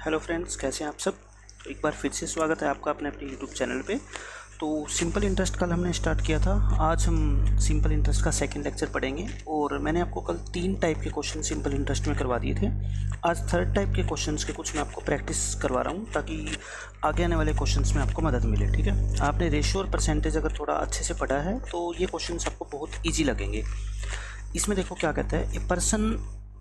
Hello friends, कैसे हैं आप सब। तो एक बार फिर से स्वागत है आपका अपने यूट्यूब चैनल पे। तो सिंपल इंटरेस्ट कल हमने स्टार्ट किया था, आज हम सिंपल इंटरेस्ट का सेकंड लेक्चर पढ़ेंगे। और मैंने आपको कल 3 टाइप के क्वेश्चन सिंपल इंटरेस्ट में करवा दिए थे। आज थर्ड टाइप के क्वेश्चंस के कुछ मैं आपको प्रैक्टिस करवा रहा हूँ ताकि आगे आने वाले क्वेश्चंस में आपको मदद मिले। ठीक है, आपने रेशियो और परसेंटेज अगर थोड़ा अच्छे से पढ़ा है तो ये क्वेश्चन आपको बहुत ईजी लगेंगे। इसमें देखो क्या कहता है, a person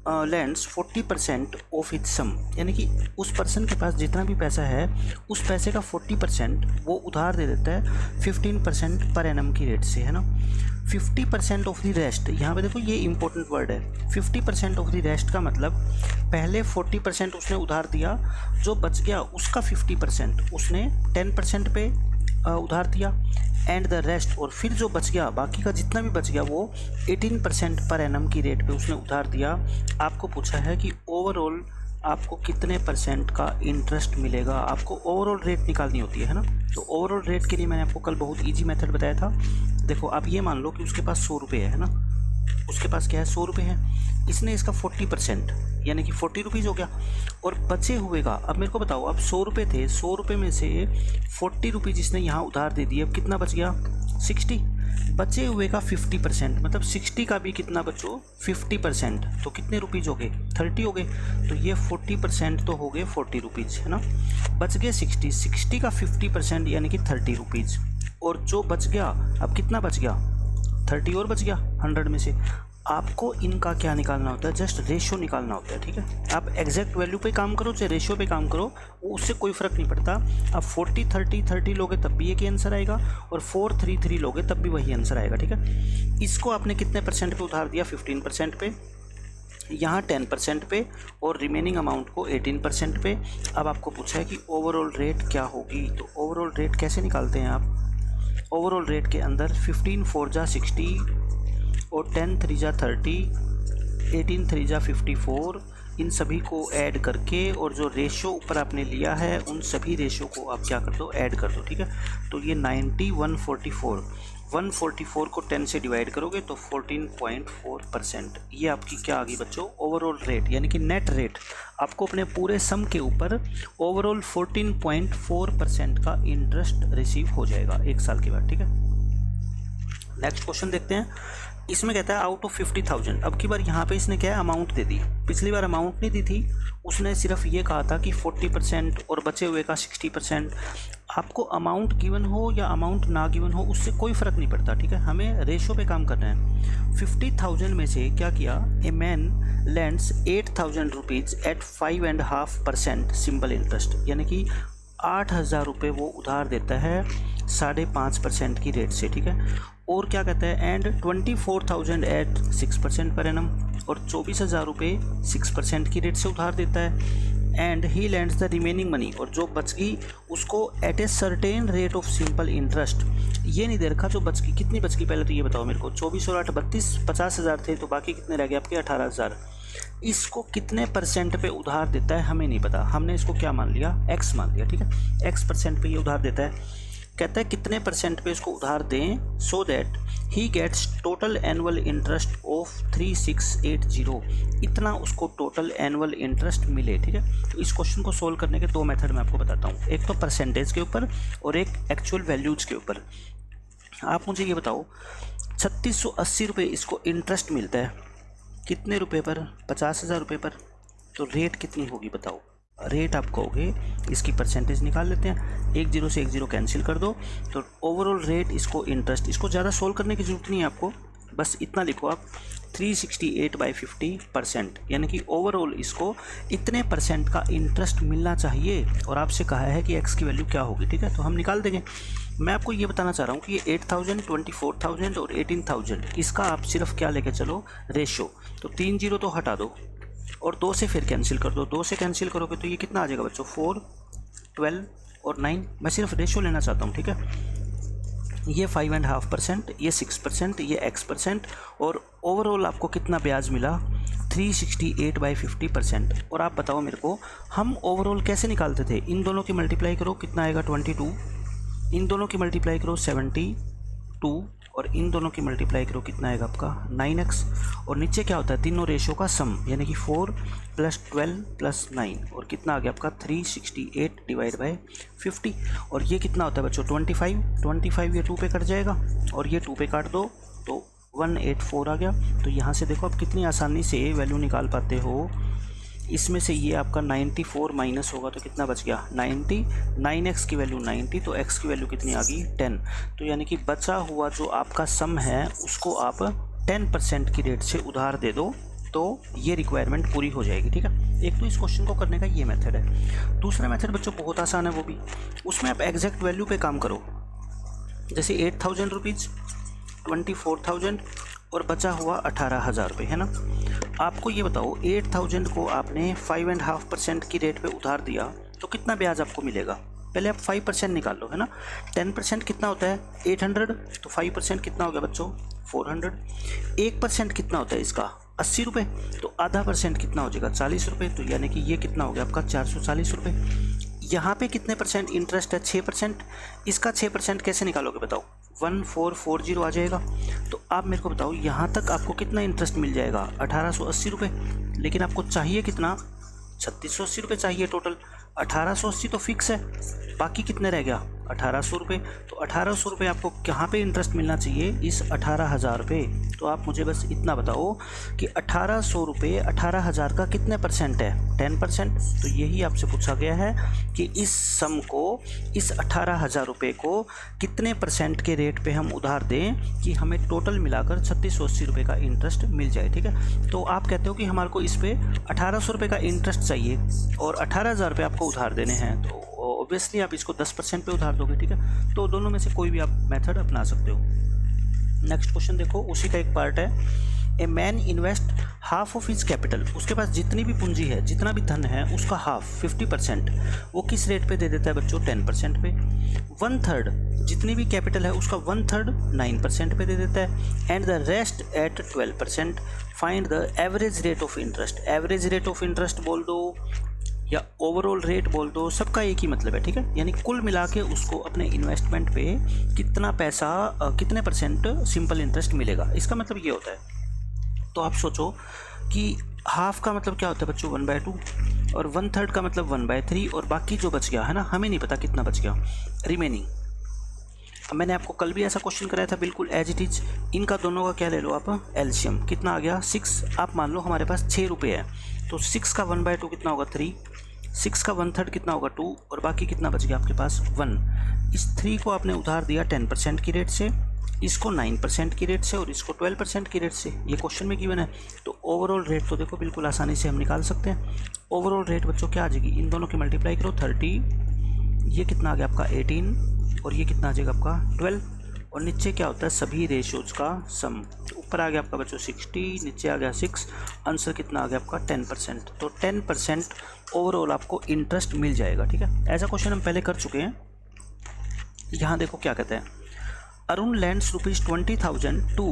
lends 40% of its sum, यानी कि उस पर्सन के पास जितना भी पैसा है उस पैसे का 40% वो उधार दे देता है 15% पर एनम की रेट से, है ना। 50% ऑफ द रेस्ट, यहाँ पे देखो ये इंपॉर्टेंट वर्ड है। 50% ऑफ द रेस्ट का मतलब पहले 40% उसने उधार दिया, जो बच गया उसका 50% उसने 10% पे उधार दिया, एंड द रेस्ट, और फिर जो बच गया बाकी का जितना भी बच गया वो 18% पर एनम की रेट पे उसने उधार दिया। आपको पूछा है कि ओवरऑल आपको कितने परसेंट का इंटरेस्ट मिलेगा, आपको ओवरऑल रेट निकालनी होती है ना। तो ओवरऑल रेट के लिए मैंने आपको कल बहुत इजी मेथड बताया था। देखो आप ये मान लो कि उसके पास 100 रुपये है ना, उसके पास क्या है 100 रुपये है, इसने इसका 40% यानी कि 40 रुपीज़ हो गया, और बचे हुए का अब मेरे को बताओ, अब 100 रुपये थे, 100 रुपये में से 40 रुपीज़ इसने यहाँ उधार दे दिए, अब कितना बच गया 60, बचे हुए का 50%, मतलब 60 का भी कितना बचो 50%, तो कितने रुपीज़ हो गए 30 हो गए। तो ये 40% तो हो गए 40 रुपीज़, है ना। बच गए 60 का 50% यानी कि 30 रुपीज़, और जो बच गया अब कितना बच गया 30 और बच गया 100 में से। आपको इनका क्या निकालना होता है, जस्ट रेशियो निकालना होता है। ठीक है, आप एग्जैक्ट वैल्यू पे काम करो चाहे रेशियो पे काम करो, उससे कोई फ़र्क नहीं पड़ता। आप 40 30 30 लोगे तब भी एक ही आंसर आएगा, और 4 3 3 लोगे तब भी वही आंसर आएगा। ठीक है, इसको आपने कितने परसेंट पे उधार दिया 15% पे, यहाँ 10% पे, और रिमेनिंग अमाउंट को 18% पे। अब आपको पूछा है कि ओवरऑल रेट क्या होगी, तो ओवरऑल रेट कैसे निकालते हैं आप। ओवरऑल रेट के अंदर 15 4 जा 60, और 10 3 जा 30, 18 3 जा 54, इन सभी को ऐड करके, और जो रेशियो ऊपर आपने लिया है उन सभी रेशियो को आप क्या कर दो, ऐड कर दो। ठीक है, तो ये 90 144 को 10 से डिवाइड करोगे तो 14.4%। ये आपकी क्या आ गई बच्चों, ओवरऑल रेट, यानी कि नेट रेट। आपको अपने पूरे सम के ऊपर ओवरऑल 14.4% का इंटरेस्ट रिसीव हो जाएगा 1 साल के बाद। ठीक है, नेक्स्ट क्वेश्चन देखते हैं। इसमें कहता है आउट ऑफ 50,000, अब की बार यहाँ पे इसने क्या है अमाउंट दे दी। पिछली बार अमाउंट नहीं दी थी, उसने सिर्फ ये कहा था कि 40% और बचे हुए का 60%। आपको अमाउंट गिवन हो या अमाउंट ना गिवन हो उससे कोई फ़र्क नहीं पड़ता। ठीक है, हमें रेशो पे काम करना है। 50,000 में से क्या किया, a man lends 8,000 rupees at 5.5% simple interest, यानी कि 8,000 रुपये वो उधार देता है 5.5% की रेट से। ठीक है, और क्या कहता है, एंड 24,000 एट 6% पर एनम, और 24,000 रुपये 6% की रेट से उधार देता है। And he lends the remaining money, और जो बच गई उसको at a certain rate of simple interest. ये नहीं दे रखा जो बच गई, कितनी बच गई पहले तो ये बताओ मेरे को। 24 और 8 32, 50,000 थे, तो बाकी कितने रह गए आपके 18,000। इसको कितने परसेंट पे उधार देता है हमें नहीं पता, हमने इसको क्या मान लिया, x मान लिया। ठीक है, x% पे ये उधार देता है। कहता है कितने परसेंट पे इसको उधार दें, so that he gets total annual interest of 3680, इतना उसको टोटल एनुअल इंटरेस्ट मिले। ठीक है, तो इस क्वेश्चन को सोल्व करने के 2 मेथड मैं आपको बताता हूँ, एक तो परसेंटेज के ऊपर और एक एक्चुअल वैल्यूज़ के ऊपर। आप मुझे ये बताओ, 3680 रुपये इसको इंटरेस्ट मिलता है, कितने रुपए पर, 50,000 रुपये पर, तो रेट कितनी होगी बताओ। रेट आप कहोगे, इसकी परसेंटेज निकाल लेते हैं, 1 0 से 1 0 कैंसिल कर दो, तो ओवरऑल रेट इसको इंटरेस्ट, इसको ज़्यादा सोल्व करने की ज़रूरत नहीं है आपको, बस इतना लिखो आप 368/50%, यानी कि ओवरऑल इसको इतने परसेंट का इंटरेस्ट मिलना चाहिए, और आपसे कहा है कि एक्स की वैल्यू क्या होगी। ठीक है, तो हम निकाल देंगे। मैं आपको ये बताना चाह रहा हूँ कि ये 8,000 24,000 और 18,000, इसका आप सिर्फ क्या लेके चलो, रेशो। तो 3 0 तो हटा दो, और 2 से फिर कैंसिल कर दो, 2 से कैंसिल करोगे तो ये कितना आ जाएगा बच्चों, 4 12 और 9। मैं सिर्फ रेशो लेना चाहता हूँ। ठीक है, ये 5.5%, ये 6%, ये x%, और ओवरऑल आपको कितना ब्याज मिला 368/50%। और आप बताओ मेरे को, हम ओवरऑल कैसे निकालते थे, इन दोनों की मल्टीप्लाई करो कितना आएगा 22, इन दोनों की मल्टीप्लाई करो 72, और इन दोनों की मल्टीप्लाई करो, कितना आएगा आपका 9x। और नीचे क्या होता है, तीनों रेशो का सम, यानी कि 4 + 12 + 9, और कितना आ गया आपका 368 / 50। और ये कितना होता है बच्चों 25, ये 2 पे कट जाएगा और ये 2 पे काट दो तो 184 आ गया। तो यहाँ से देखो आप कितनी आसानी से वैल्यू निकाल पाते हो। इसमें से ये आपका 94 माइनस होगा तो कितना बच गया 90, 9x की वैल्यू 90, तो x की वैल्यू कितनी आ गई 10। तो यानी कि बचा हुआ जो आपका सम है उसको आप 10% की रेट से उधार दे दो तो ये रिक्वायरमेंट पूरी हो जाएगी। ठीक है, एक तो इस क्वेश्चन को करने का ये मेथड है। दूसरा मेथड बच्चों बहुत आसान है, वो भी उसमें आप एग्जैक्ट वैल्यू पे काम करो। जैसे 8000 रुपीज़, 24,000 और बचा हुआ 18,000 रुपये, है ना। आपको ये बताओ 8000 को आपने 5.5% की रेट पे उधार दिया तो कितना ब्याज आपको मिलेगा। पहले आप 5% निकाल लो, है ना। 10% कितना होता है 800, तो 5% कितना हो गया बच्चों 400। 1% कितना होता है इसका 80 रुपये, तो आधा % कितना हो जाएगा 40 रुपये, तो यानी कि ये कितना हो गया आपका 440 रुपये। यहाँ पे कितने % इंटरेस्ट है 6%। इसका 6% कैसे निकालोगे बताओ, 1440 आ जाएगा। तो आप मेरे को बताओ यहाँ तक आपको कितना इंटरेस्ट मिल जाएगा 1880 रुपये, लेकिन आपको चाहिए कितना 3680 रुपये चाहिए टोटल। 1880 तो फिक्स है, बाकी कितने रह गया 1800 रुपये। तो 1800 रुपये आपको कहाँ पे इंटरेस्ट मिलना चाहिए, इस 18,000 रुपये। तो आप मुझे बस इतना बताओ कि 1800 रुपये 18,000 का कितने % है 10%। तो यही आपसे पूछा गया है कि इस सम को, इस 18,000 रुपये को कितने % के रेट पे हम उधार दें कि हमें टोटल मिलाकर 3680 रुपये का इंटरेस्ट मिल जाए। ठीक है, तो आप कहते हो कि हमारे को इस पर 1800 रुपये का इंटरेस्ट चाहिए और 18,000 रुपये आपको उधार देने हैं, तो ऑब्वियसली आप इसको 10% पे उधार दोगे। ठीक है, तो दोनों में से कोई भी आप मेथड अपना सकते हो। नेक्स्ट क्वेश्चन देखो, उसी का एक पार्ट है। A man invest half of his capital, उसके पास जितनी भी पूंजी है, जितना भी धन है, उसका हाफ 50% वो किस रेट पे दे देता है बच्चों 10% पे। 1/3 जितनी भी कैपिटल है उसका 1/3 9% पे दे देता है, and the rest at 12%। Find the average rate of interest. Average rate of interest बोल दो या ओवरऑल रेट बोल दो, सबका एक ही मतलब है। ठीक है, यानी कुल मिला के उसको अपने इन्वेस्टमेंट पे कितना पैसा, कितने % सिंपल इंटरेस्ट मिलेगा, इसका मतलब ये होता है। तो आप सोचो कि हाफ का मतलब क्या होता है बच्चों 1/2, और 1/3 का मतलब 1/3, और बाकी जो बच गया है ना, हमें नहीं पता कितना बच गया रिमेनिंग। अब मैंने आपको कल भी ऐसा क्वेश्चन कराया था, बिल्कुल एज इट इज। इनका दोनों का क्या ले लो आप एलसीएम, कितना आ गया 6। आप मान लो हमारे पास 6 रुपये है, तो 6 का 1/2 कितना होगा 3, 6 का 1/3 कितना होगा 2, और बाकी कितना बच गया आपके पास 1। इस 3 को आपने उधार दिया 10% की रेट से, इसको 9% की रेट से, और इसको 12% की रेट से। ये क्वेश्चन में गिवन है। तो ओवरऑल रेट तो देखो बिल्कुल आसानी से हम निकाल सकते हैं। ओवरऑल रेट बच्चों क्या आ जाएगी, इन दोनों की मल्टीप्लाई करो 30, ये कितना आ गया आपका 18, और ये कितना आ जाएगा आपका 12, और नीचे क्या होता है सभी रेशियोज का सम। तो ऊपर आ गया आपका बच्चों 60, नीचे आ गया 6, आंसर कितना आ गया आपका 10%। तो 10% ओवरऑल आपको इंटरेस्ट मिल जाएगा। ठीक है, ऐसा क्वेश्चन हम पहले कर चुके हैं। यहाँ देखो क्या कहते हैं, Arun lends ₹20,000 to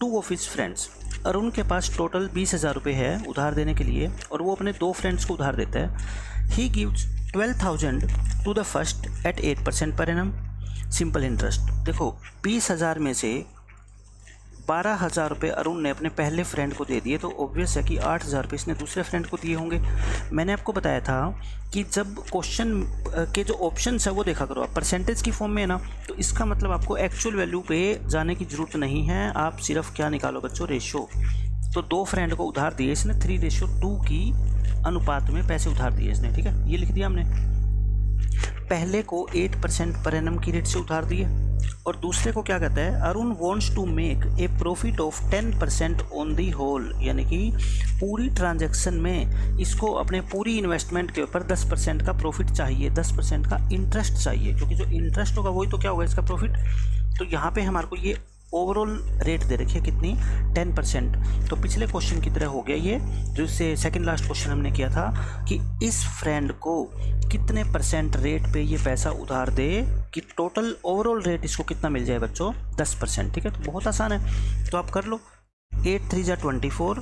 2 of his friends. Arun के पास टोटल 20,000 रुपये है उधार देने के लिए, और वो अपने 2 फ्रेंड्स को उधार देता है। He gives 12,000 to the first at 8% per annum simple interest. देखो 20,000 में से 12,000 रुपये अरुण ने अपने पहले फ्रेंड को दे दिए, तो ऑब्वियस है कि 8,000 रुपये इसने दूसरे फ्रेंड को दिए होंगे। मैंने आपको बताया था कि जब क्वेश्चन के जो ऑप्शंस है वो देखा करो आप, परसेंटेज की फॉर्म में है ना, तो इसका मतलब आपको एक्चुअल वैल्यू पे जाने की ज़रूरत नहीं है। आप सिर्फ क्या निकालो बच्चों, रेशो। तो 2 फ्रेंड को उधार दिए इसने 3:2 की अनुपात में पैसे उधार दिए इसने। ठीक है, ये लिख दिया हमने। पहले को 8% पर एनम की रेट से उधार दिए, और दूसरे को क्या कहता है, Arun wants to make a profit of 10% on the whole, यानी कि पूरी ट्रांजैक्शन में इसको अपने पूरी इन्वेस्टमेंट के ऊपर 10% का प्रॉफिट चाहिए, 10% का इंटरेस्ट चाहिए, क्योंकि जो इंटरेस्ट होगा वही तो क्या होगा इसका प्रॉफिट। तो यहाँ पे हमारे को ये ओवरऑल रेट दे रखी है कितनी 10%। तो पिछले क्वेश्चन की तरह हो गया ये, जो इससे सेकंड लास्ट क्वेश्चन हमने किया था कि इस फ्रेंड को कितने % रेट पे ये पैसा उधार दे कि टोटल ओवरऑल रेट इसको कितना मिल जाए बच्चों 10%। ठीक है, तो बहुत आसान है, तो आप कर लो। 8 3 जा 24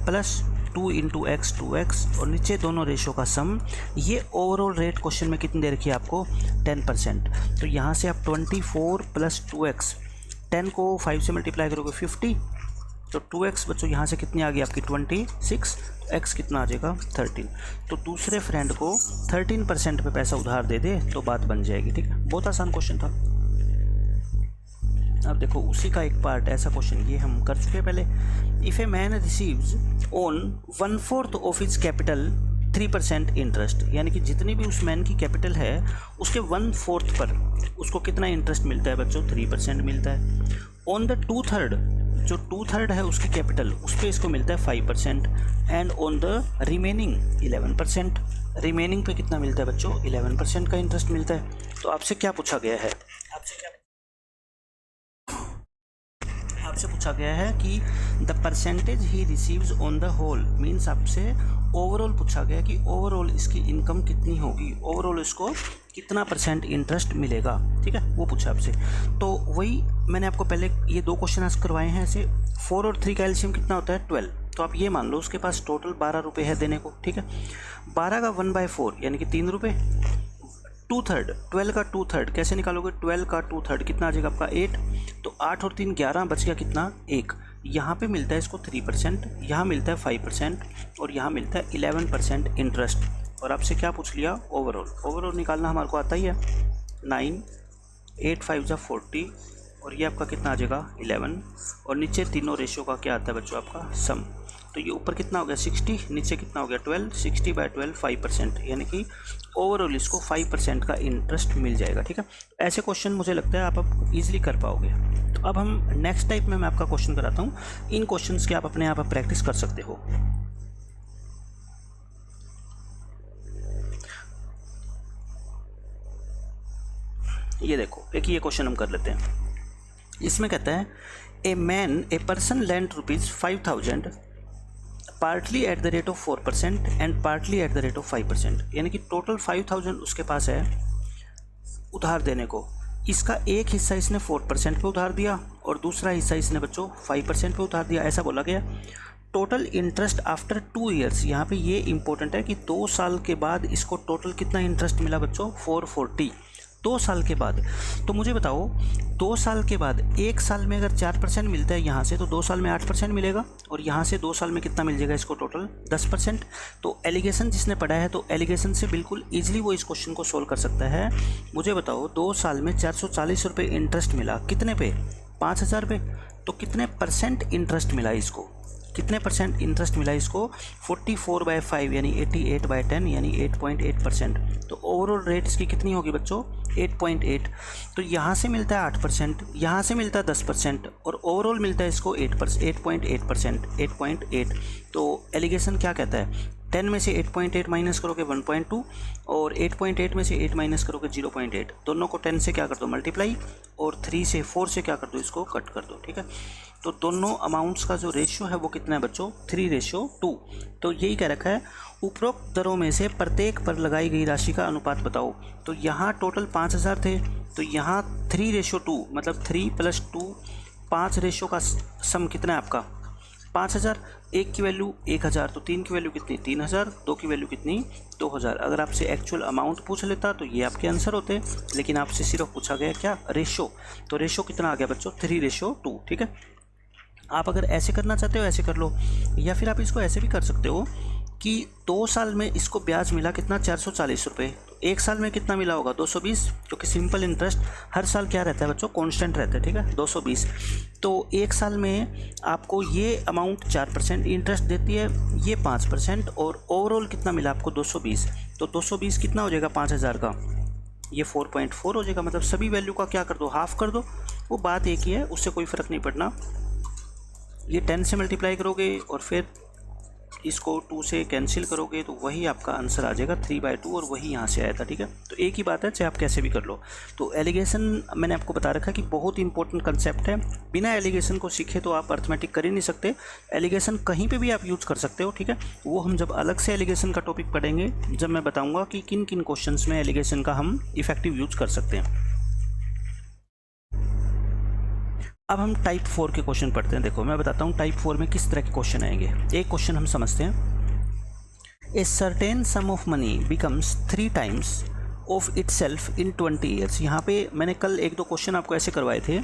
प्लस 2 × x 2x, और नीचे दोनों रेशो का सम। ये ओवरऑल रेट क्वेश्चन में कितनी दे रखी है आपको 10%। तो यहाँ से आप 24 + 2x 10 को 5 से मल्टीप्लाई करोगे 50, तो 2x बच्चों यहाँ से कितनी आ गई आपकी 26, x कितना आ जाएगा 13। तो दूसरे फ्रेंड को 13% पे पैसा उधार दे दे तो बात बन जाएगी, ठीक है। बहुत आसान क्वेश्चन था। अब देखो उसी का एक पार्ट ऐसा क्वेश्चन ये हम कर चुके हैं पहले। If a man receives on 1/4 of his capital 3% interest, यानी कि जितनी भी उस मैन की कैपिटल है उसके 1/4 पर उसको कितना इंटरेस्ट मिलता है बच्चों, 3% मिलता है। ऑन द 2/3, जो 2/3 है उसकी कैपिटल, उस पर इसको मिलता है 5%। And on the remaining 11%, remaining पे कितना मिलता है बच्चों, 11% का इंटरेस्ट मिलता है। तो आपसे क्या पूछा गया है, आपसे पूछा गया है कि the percentage he receives on the whole, means आपसे ओवरऑल पूछा गया कि ओवरऑल इसकी इनकम कितनी होगी, ओवरऑल इसको कितना % इंटरेस्ट मिलेगा, ठीक है, वो पूछा आपसे। तो वही मैंने आपको पहले ये 2 क्वेश्चन आज करवाए हैं ऐसे। 4 और 3 का एलसीएम कितना होता है 12, तो आप ये मान लो उसके पास टोटल 12 रुपये है देने को, ठीक है। 12 का 1/4 यानी कि 3 रुपये। 2/3, 12 का 2/3 कैसे निकालोगे, 12 का 2/3 कितना आ जाएगा आपका 8, तो 8 और 3 11, बच गया कितना 1। यहाँ पे मिलता है इसको 3%, यहाँ मिलता है 5% और यहाँ मिलता है 11% इंटरेस्ट। और आपसे क्या पूछ लिया, ओवरऑल। ओवरऑल निकालना हमारे को आता ही है। 9, 8 5 जा 40 और ये आपका कितना आ जाएगा 11, और नीचे तीनों रेशियो का क्या आता है बच्चों आपका सम। तो ये ऊपर कितना हो गया 60, नीचे कितना हो गया 12, 60/12 5%, यानी कि ओवरऑल इसको 5% का इंटरेस्ट मिल जाएगा, ठीक है। ऐसे क्वेश्चन मुझे लगता है आप अब ईजिली कर पाओगे। तो अब हम नेक्स्ट टाइप में मैं आपका क्वेश्चन कराता हूँ। इन क्वेश्चंस के आप अपने आप प्रैक्टिस कर सकते हो। ये देखो एक ये क्वेश्चन हम कर लेते हैं। इसमें कहता है a person lend ₹5,000 partly at the rate of 4% and partly at the rate of 5%, यानी कि टोटल 5,000 उसके पास है उधार देने को। इसका एक हिस्सा इसने 4% पे उधार दिया और दूसरा हिस्सा इसने बच्चों 5% पे उधार दिया, ऐसा बोला गया। टोटल इंटरेस्ट आफ्टर 2 ईयर्स, यहाँ पे ये इंपॉर्टेंट है कि 2 साल के बाद इसको टोटल कितना इंटरेस्ट मिला बच्चों, 440, 2 साल के बाद। तो मुझे बताओ 2 साल के बाद, 1 साल में अगर 4% मिलता है यहाँ से, तो 2 साल में 8% मिलेगा, और यहाँ से 2 साल में कितना मिल जाएगा इसको टोटल 10%। तो एलिगेशन जिसने पढ़ा है तो एलिगेशन से बिल्कुल ईजिली वो इस क्वेश्चन को सोल्व कर सकता है। मुझे बताओ 2 साल में 440 रुपये इंटरेस्ट मिला, कितने पे, 5,000 पे, तो कितने % इंटरेस्ट मिला इसको, कितने % इंटरेस्ट मिला इसको, 44/5 यानी 88/10 यानी 8.8%। तो ओवरऑल रेट इसकी कितनी होगी बच्चों, 8.8। तो यहाँ से मिलता है 8%, यहाँ से मिलता है 10% और ओवरऑल मिलता है इसको 8.8%, 8.8। तो एलिगेशन क्या कहता है, 10 में से 8.8 माइनस करोगे 1.2 और 8.8 में से 8 माइनस करोगे 0.8, दोनों को 10 से क्या कर दो मल्टीप्लाई, और 3 से 4 से क्या कर दो इसको कट कर दो, ठीक है। तो दोनों अमाउंट्स का जो रेशियो है वो कितना है बच्चों, 3:2। तो यही कह रखा है उपरोक्त दरों में से प्रत्येक पर लगाई गई राशि का अनुपात बताओ। तो यहाँ टोटल 5,000 थे, तो यहाँ 3:2 मतलब 3 + 2, 5 रेशियो का सम कितना है आपका 5,000। 1 की वैल्यू 1,000, तो 3 की वैल्यू कितनी 3,000, 2 की वैल्यू कितनी 2,000। अगर आपसे एक्चुअल अमाउंट पूछ लेता तो ये आपके आंसर होते, लेकिन आपसे सिर्फ पूछा गया क्या रेशो। तो रेशो कितना आ गया बच्चों 3:2, ठीक है। आप अगर ऐसे करना चाहते हो ऐसे कर लो, या फिर आप इसको ऐसे भी कर सकते हो कि 2 साल में इसको ब्याज मिला कितना 440 रुपये, तो 1 साल में कितना मिला होगा 220, क्योंकि सिंपल इंटरेस्ट हर साल क्या रहता है बच्चों कांस्टेंट रहता है, ठीक है 220। तो 1 साल में आपको ये अमाउंट 4% इंटरेस्ट देती है, ये 5%, और ओवरऑल कितना मिला आपको 220। तो 220 कितना हो जाएगा 5,000 का, ये 4.4 हो जाएगा। मतलब सभी वैल्यू का क्या कर दो हाफ कर दो, वो बात एक ही है, उससे कोई फ़र्क नहीं पड़ना। ये 10 से मल्टीप्लाई करोगे और फिर इसको 2 से कैंसिल करोगे तो वही आपका आंसर आ जाएगा 3/2, और वही यहाँ से आया था, ठीक है। तो एक ही बात है, चाहे आप कैसे भी कर लो। तो एलिगेशन मैंने आपको बता रखा कि बहुत इंपॉर्टेंट कंसेप्ट है, बिना एलिगेशन को सीखे तो आप अर्थमेटिक कर ही नहीं सकते। एलिगेशन कहीं पे भी आप यूज़ कर सकते हो, ठीक है। वो हम जब अलग से एलिगेशन का टॉपिक पढ़ेंगे, जब मैं बताऊँगा कि किन किन क्वेश्चन में एलिगेशन का हम इफेक्टिव यूज़ कर सकते हैं। अब हम टाइप 4 के क्वेश्चन पढ़ते हैं। देखो मैं बताता हूँ टाइप 4 में किस तरह के क्वेश्चन आएंगे। एक क्वेश्चन हम समझते हैं। ए certain sum of money becomes 3 times of it self in 20 years. यहाँ पे मैंने कल एक दो क्वेश्चन आपको ऐसे करवाए थे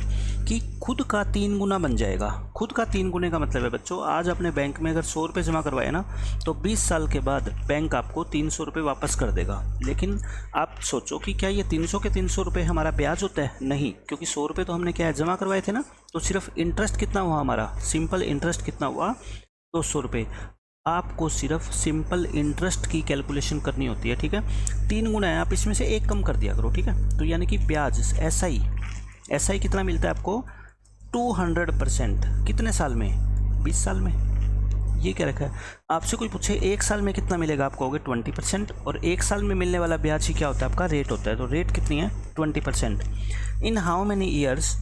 कि खुद का 3 गुना बन जाएगा। खुद का 3 गुने का मतलब है बच्चों, आज अपने बैंक में अगर 100 रुपये जमा करवाए ना, तो 20 साल के बाद बैंक आपको 300 रुपये वापस कर देगा। लेकिन आप सोचो कि क्या ये 300 के 300 रुपये हमारा ब्याज होता है? नहीं, क्योंकि 100 रुपये तो हमने क्या है जमा करवाए थे ना। तो सिर्फ इंटरेस्ट कितना हुआ हमारा, सिंपल इंटरेस्ट कितना हुआ, 200 रुपये। आपको सिर्फ सिंपल इंटरेस्ट की कैलकुलेशन करनी होती है, ठीक है। 3 गुना है, आप इसमें से एक कम कर दिया करो, ठीक है। तो यानी कि ब्याज एसआई कितना मिलता है आपको, 200%। कितने साल में, 20 साल में। ये क्या रखा है, आपसे कोई पूछे 1 साल में कितना मिलेगा, आप कहोगे 20%। और 1 साल में मिलने वाला ब्याज ही क्या होता है, आपका रेट होता है। तो रेट कितनी है, 20%। In how many years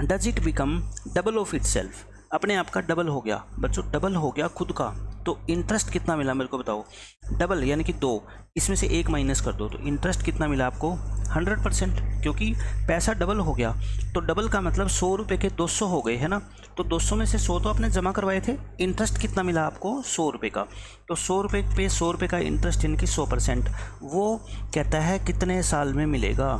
does it become double of it self. अपने आप का डबल हो गया बच्चों, डबल हो गया खुद का। तो इंटरेस्ट कितना मिला मेरे को बताओ, डबल यानी कि 2, इसमें से 1 माइनस कर दो, तो इंटरेस्ट कितना मिला आपको, 100%। क्योंकि पैसा डबल हो गया, तो डबल का मतलब 100 रुपये के 200 हो गए, है ना। तो 200 में से 100 तो आपने जमा करवाए थे, इंटरेस्ट कितना मिला आपको, 100 रुपये का। तो 100 रुपये पे 100 रुपये का इंटरेस्ट यानी कि 100%। वो कहता है कितने साल में मिलेगा।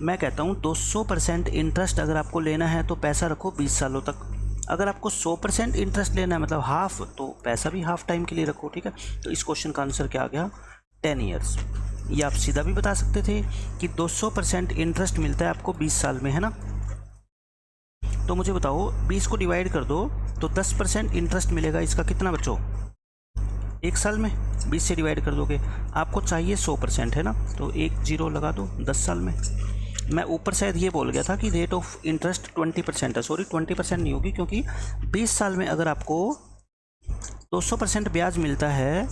मैं कहता हूँ 200% इंटरेस्ट अगर आपको लेना है तो पैसा रखो 20 सालों तक। अगर आपको 100% इंटरेस्ट लेना है मतलब हाफ, तो पैसा भी हाफ टाइम के लिए रखो, ठीक है। तो इस क्वेश्चन का आंसर क्या आ गया, 10 ईयर्स। ये आप सीधा भी बता सकते थे कि 200% इंटरेस्ट मिलता है आपको 20 साल में, है ना। तो मुझे बताओ 20 को डिवाइड कर दो तो 10% इंटरेस्ट मिलेगा। इसका कितना बच्चों, 1 साल में। 20 से डिवाइड कर दोगे, आपको चाहिए 100%, है ना। तो 1 0 लगा दो, 10 साल में। मैं ऊपर शायद ये बोल गया था कि रेट ऑफ इंटरेस्ट 20% है। सॉरी, 20% नहीं होगी, क्योंकि 20 साल में अगर आपको 200% ब्याज मिलता है,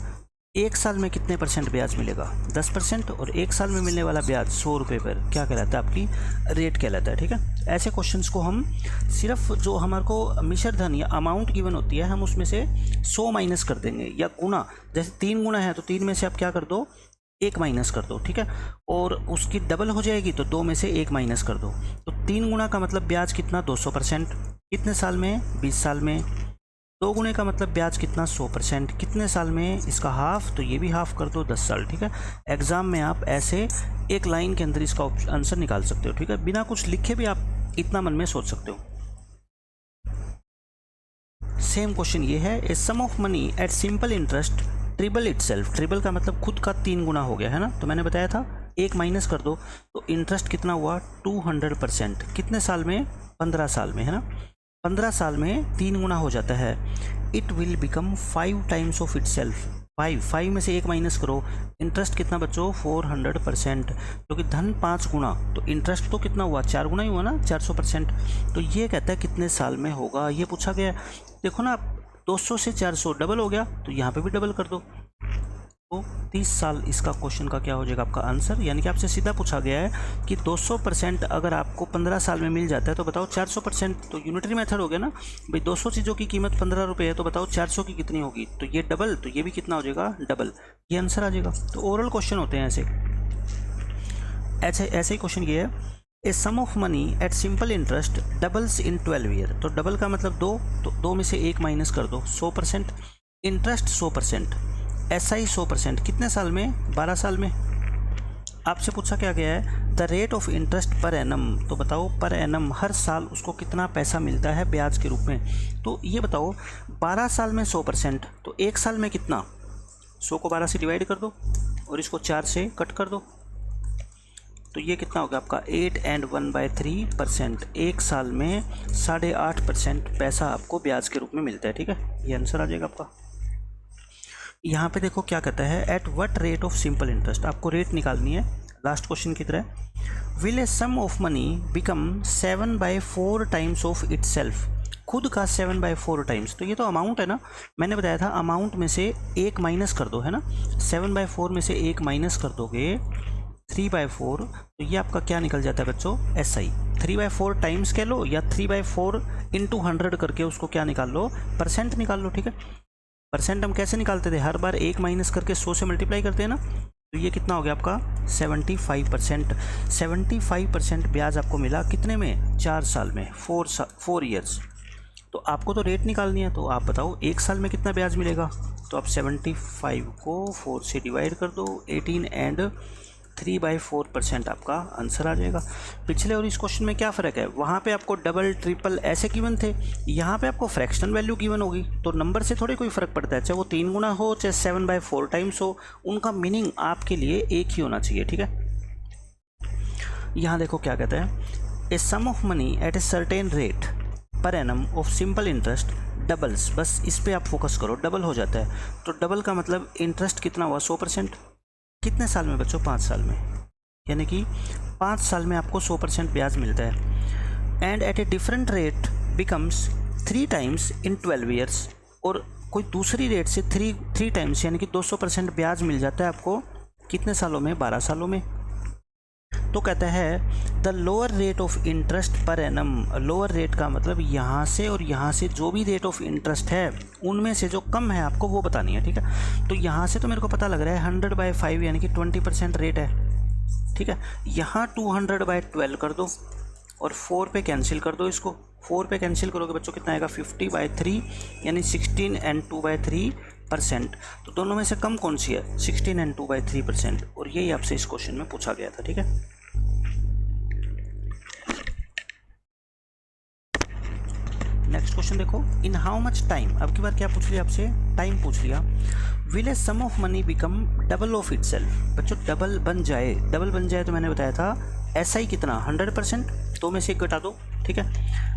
1 साल में कितने परसेंट ब्याज मिलेगा, 10%। और 1 साल में मिलने वाला ब्याज 100 रुपये पर क्या कहलाता है, आपकी रेट कहलाता है, ठीक है। ऐसे क्वेश्चंस को हम सिर्फ जो हमारे को मिश्र धन या अमाउंट गिवन होती है, हम उसमें से 100 माइनस कर देंगे, या गुना। जैसे 3 गुना है तो 3 में से आप क्या कर दो, 1 माइनस कर दो, ठीक है। और उसकी डबल हो जाएगी तो 2 में से 1 माइनस कर दो। तो 3 गुना का मतलब ब्याज कितना, 200%। कितने साल में, 20 साल में। 2 गुने का मतलब ब्याज कितना, 100%। कितने साल में, इसका हाफ, तो ये भी हाफ कर दो, 10 साल, ठीक है। एग्जाम में आप ऐसे एक लाइन के अंदर इसका आंसर निकाल सकते हो, ठीक है। बिना कुछ लिखे भी आप इतना मन में सोच सकते हो। सेम क्वेश्चन ये है, a sum of money at simple interest triples itself. Triple का मतलब खुद का 3 गुना हो गया, है ना। तो मैंने बताया था 1 माइनस कर दो तो इंटरेस्ट कितना हुआ, 200%। कितने साल में, 15 साल में, है ना। 15 साल में 3 गुना हो जाता है। It will become 5 times of itself. 5 में से 1 माइनस करो, इंटरेस्ट कितना बच्चों, 400%। क्योंकि धन 5 गुना, तो इंटरेस्ट तो कितना हुआ, 4 गुना ही हुआ ना, 400%। तो ये कहता है कितने साल में होगा, ये पूछा गया। देखो ना, 200 से 400 डबल हो गया, तो यहाँ पे भी डबल कर दो, तो 30 साल इसका क्वेश्चन का क्या हो जाएगा आपका आंसर। यानी कि आपसे सीधा पूछा गया है कि 200% अगर आपको 15 साल में मिल जाता है तो बताओ 400%। तो यूनिटरी मेथड हो गया ना भाई, 200 चीज़ों की कीमत 15 रुपये है, तो बताओ 400 की कितनी होगी। तो ये डबल, तो ये भी कितना हो जाएगा, डबल। ये आंसर आ जाएगा। तो ओरल क्वेश्चन होते हैं ऐसे ही क्वेश्चन ये है, a sum of money at simple interest doubles in 12 year. तो डबल का मतलब 2, तो 2 में से 1 माइनस कर दो, 100%। Interest 100%, SI 100%। कितने साल में, 12 साल में। आपसे पूछा क्या गया है, the rate of interest per annum. तो बताओ पर एनम, हर साल उसको कितना पैसा मिलता है ब्याज के रूप में। तो ये बताओ 12 साल में 100%, तो 1 साल में कितना, 100 को 12 से डिवाइड कर दो और इसको 4 से कट कर दो, तो ये कितना होगा आपका 8 and 1/3%। 1 साल में 8.5% पैसा आपको ब्याज के रूप में मिलता है, ठीक है। ये आंसर आ जाएगा आपका। यहाँ पे देखो क्या कहता है, at what rate of simple interest. आपको रेट निकालनी है लास्ट क्वेश्चन की तरह। Will a sum of money become 7/4 times of itself. खुद का 7/4 टाइम्स, तो ये तो अमाउंट है ना। मैंने बताया था अमाउंट में से 1 माइनस कर दो, है ना। 7/4 में से 1 माइनस कर दोगे 3/4, तो ये आपका क्या निकल जाता है बच्चों, एसआई। 3/4 टाइम्स कह लो या 3/4 इंटू 100 करके उसको क्या निकाल लो, परसेंट निकाल लो, ठीक है। परसेंट हम कैसे निकालते थे, हर बार 1 माइनस करके 100 से मल्टीप्लाई करते हैं ना। तो ये कितना हो गया आपका 75%। 75% ब्याज आपको मिला कितने में, 4 साल में, 4 ईयर्स। तो आपको तो रेट निकालनी है, तो आप बताओ 1 साल में कितना ब्याज मिलेगा। तो आप 75 को 4 से डिवाइड कर दो, 18 and 3/4% आपका आंसर आ जाएगा। पिछले और इस क्वेश्चन में क्या फ़र्क है, वहाँ पे आपको डबल ट्रिपल ऐसे गिवन थे, यहाँ पे आपको फ्रैक्शनल वैल्यू गिवन होगी, तो नंबर से थोड़ी कोई फ़र्क पड़ता है, चाहे वो 3 गुना हो चाहे 7/4 टाइम्स हो, उनका मीनिंग आपके लिए एक ही होना चाहिए। ठीक है, यहाँ देखो क्या कहते हैं, a sum of money at a certain rate per annum of simple interest doubles. बस इस पे आप फोकस करो, डबल हो जाता है। तो डबल का मतलब इंटरेस्ट कितना हुआ, 100%। कितने साल में बच्चों, 5 साल में, यानी कि 5 साल में आपको 100% ब्याज मिलता है। And at a different rate becomes 3 times in 12 years. और कोई दूसरी रेट से 3 टाइम्स यानी कि 200% ब्याज मिल जाता है आपको कितने सालों में, 12 सालों में। तो कहता है the lower rate of interest per annum. Lower rate का मतलब यहाँ से और यहाँ से जो भी रेट ऑफ इंटरेस्ट है उनमें से जो कम है आपको वो बतानी है। ठीक है, तो यहाँ से तो मेरे को पता लग रहा है 100/5 यानी कि 20% रेट है। ठीक है, यहाँ 200/12 कर दो और 4 पे कैंसिल कर दो इसको। 4 पे कैंसिल करोगे बच्चों कितना आएगा, 50/3 यानी 16 and 2/3%। तो दोनों में से कम कौन सी है, 16 and 2/3%। और यही आपसे इस क्वेश्चन में पूछा गया था। ठीक है, नेक्स्ट क्वेश्चन देखो, इन हाउ मच टाइम। अब की बार क्या पूछ लिया आपसे, टाइम पूछ लिया। Will a sum of money become double of itself. बच्चों डबल बन जाए, डबल बन जाए तो मैंने बताया था SI कितना 100%, तो में से एक घटा दो। ठीक है,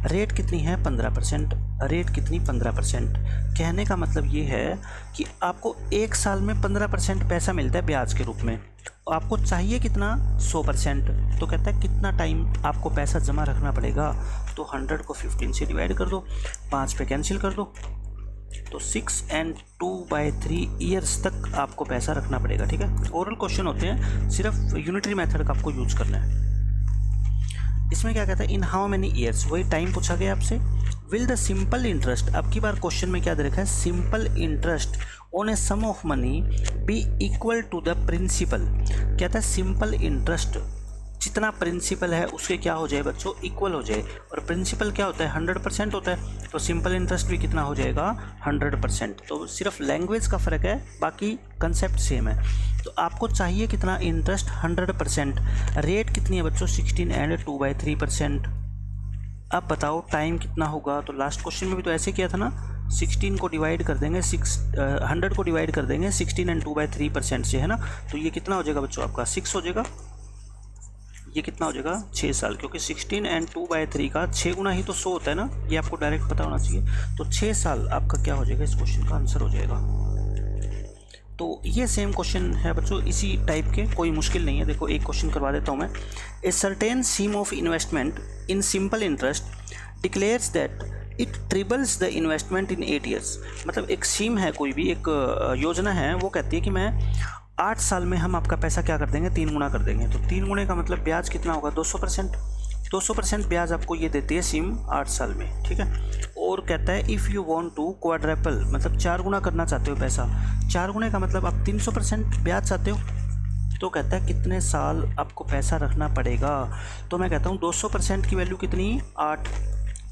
रेट कितनी है 15%, रेट कितनी 15%। कहने का मतलब ये है कि आपको 1 साल में 15% पैसा मिलता है ब्याज के रूप में, आपको चाहिए कितना 100%। तो कहता है कितना टाइम आपको पैसा जमा रखना पड़ेगा, तो 100 को 15 से डिवाइड कर दो, 5 पे कैंसिल कर दो, तो 6 and 2/3 ईयर्स तक आपको पैसा रखना पड़ेगा। ठीक है, ओरल क्वेश्चन होते हैं, सिर्फ यूनिटरी मेथड का आपको यूज करना है। इसमें क्या कहता है, इन हाउ मेनी ईयर्स, वही टाइम पूछा गया आपसे। विल द सिंपल इंटरेस्ट, अब की बार क्वेश्चन में क्या दे रखा है, simple interest on a sum of money be equal to the principal. कहता है सिंपल इंटरेस्ट जितना प्रिंसिपल है उसके क्या हो जाए बच्चों, इक्वल हो जाए। और प्रिंसिपल क्या होता है, 100% होता है, तो सिंपल इंटरेस्ट भी कितना हो जाएगा, 100%। तो सिर्फ लैंग्वेज का फ़र्क है, बाकी कंसेप्ट सेम है। तो आपको चाहिए कितना इंटरेस्ट, 100%। रेट कितनी है बच्चों, 16 and 2/3%। अब बताओ टाइम कितना होगा, तो लास्ट क्वेश्चन में भी तो ऐसे किया था ना, 16 को डिवाइड कर देंगे 100 को डिवाइड कर देंगे 16 and 2/3% से, है ना। तो ये कितना हो जाएगा बच्चों, आपका 6 हो जाएगा। ये कितना हो जाएगा, 6 साल, क्योंकि 16 and 2/3 का 6 गुना ही तो 100 होता है ना, ये आपको डायरेक्ट पता होना चाहिए। तो 6 साल आपका क्या हो जाएगा, इस क्वेश्चन का आंसर हो जाएगा। तो ये सेम क्वेश्चन है बच्चों, इसी टाइप के, कोई मुश्किल नहीं है। देखो एक क्वेश्चन करवा देता हूँ मैं। A certain sum of investment in simple interest declares that it triples the investment in 8 years. मतलब एक सीम है, कोई भी एक योजना है, वो कहती है कि मैं 8 साल में हम आपका पैसा क्या कर देंगे, 3 गुना कर देंगे। तो 3 गुने का मतलब ब्याज कितना होगा, 200%। 200% ब्याज आपको ये देती है सिम 8 साल में। ठीक है, और कहता है if you want to quadruple, मतलब 4 गुना करना चाहते हो पैसा, 4 गुने का मतलब आप 300% ब्याज चाहते हो। तो कहता है कितने साल आपको पैसा रखना पड़ेगा। तो मैं कहता हूँ 200% की वैल्यू कितनी, 8,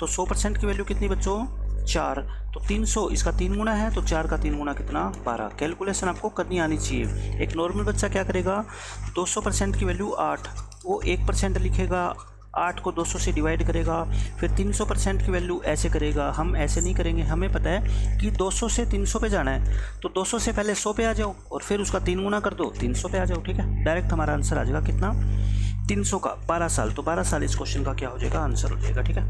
तो 100% की वैल्यू कितनी बच्चों, 4। तो 300 इसका 3 गुना है, तो 4 का 3 गुना कितना, 12। कैलकुलेशन आपको करनी आनी चाहिए। एक नॉर्मल बच्चा क्या करेगा, 200% की वैल्यू 8, वो 1% लिखेगा, 8 को 200 से डिवाइड करेगा, फिर 300% की वैल्यू ऐसे करेगा। हम ऐसे नहीं करेंगे, हमें पता है कि 200 से 300 पे जाना है, तो 200 से पहले 100 पे आ जाओ और फिर उसका 3 गुना कर दो, 300 पे आ जाओ। ठीक है, डायरेक्ट हमारा आंसर आ जाएगा कितना, 300 का 12 साल। तो 12 साल इस क्वेश्चन का क्या हो जाएगा, आंसर हो जाएगा। ठीक है,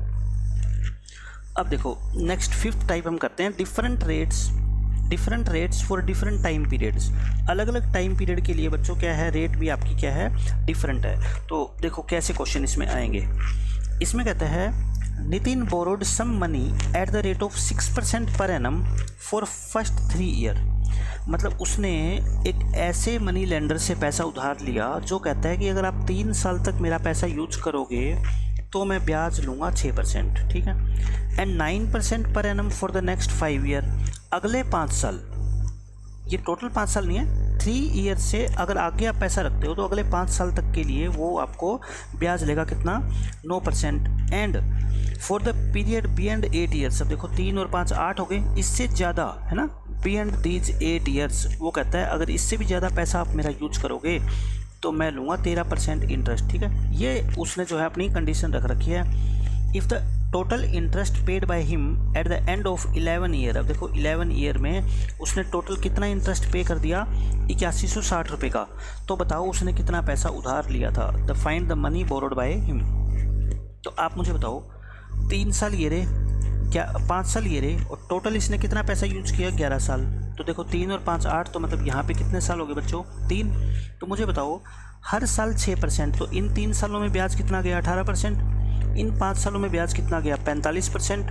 अब देखो नेक्स्ट 5th टाइप हम करते हैं, different rates for different time periods. अलग अलग टाइम पीरियड के लिए बच्चों क्या है, रेट भी आपकी क्या है, डिफरेंट है। तो देखो कैसे क्वेश्चन इसमें आएंगे। इसमें कहता है Nitin borrowed sum money at the rate of 6% per annum for first 3 year. मतलब उसने एक ऐसे मनी लेंडर से पैसा उधार लिया जो कहता है कि अगर आप 3 साल तक मेरा पैसा यूज करोगे तो मैं ब्याज लूँगा 6%। ठीक है, and 9% per annum for the next 5 year. अगले 5 साल, ये टोटल 5 साल नहीं है, 3 ईयर से अगर आगे आप पैसा रखते हो तो अगले 5 साल तक के लिए वो आपको ब्याज लेगा कितना, 9%। And for the period beyond 8 years. अब देखो 3 और 5 8 हो गए, इससे ज़्यादा है ना, बियॉन्ड दीज 8 ईयर्स। वो कहता है अगर इससे भी ज़्यादा पैसा आप मेरा यूज करोगे तो मैं लूँगा 13% इंटरेस्ट, ठीक है। ये उसने जो है अपनी कंडीशन रख रखी है। If the total interest paid by him at the end of 11 year, अब देखो 11 ईयर में उसने टोटल कितना इंटरेस्ट पे कर दिया, 8160 रुपये का। तो बताओ उसने कितना पैसा उधार लिया था। The find the money borrowed by him. तो आप मुझे बताओ 3 साल ये रहे, क्या 5 साल ये रहे, और टोटल इसने कितना पैसा यूज किया, 11 साल। तो देखो 3 और 5 8, तो मतलब यहाँ पे कितने साल हो गए बच्चों, 3। तो मुझे बताओ हर साल 6%, तो इन 3 सालों में ब्याज कितना गया, 18%। इन 5 सालों में ब्याज कितना गया, 45%।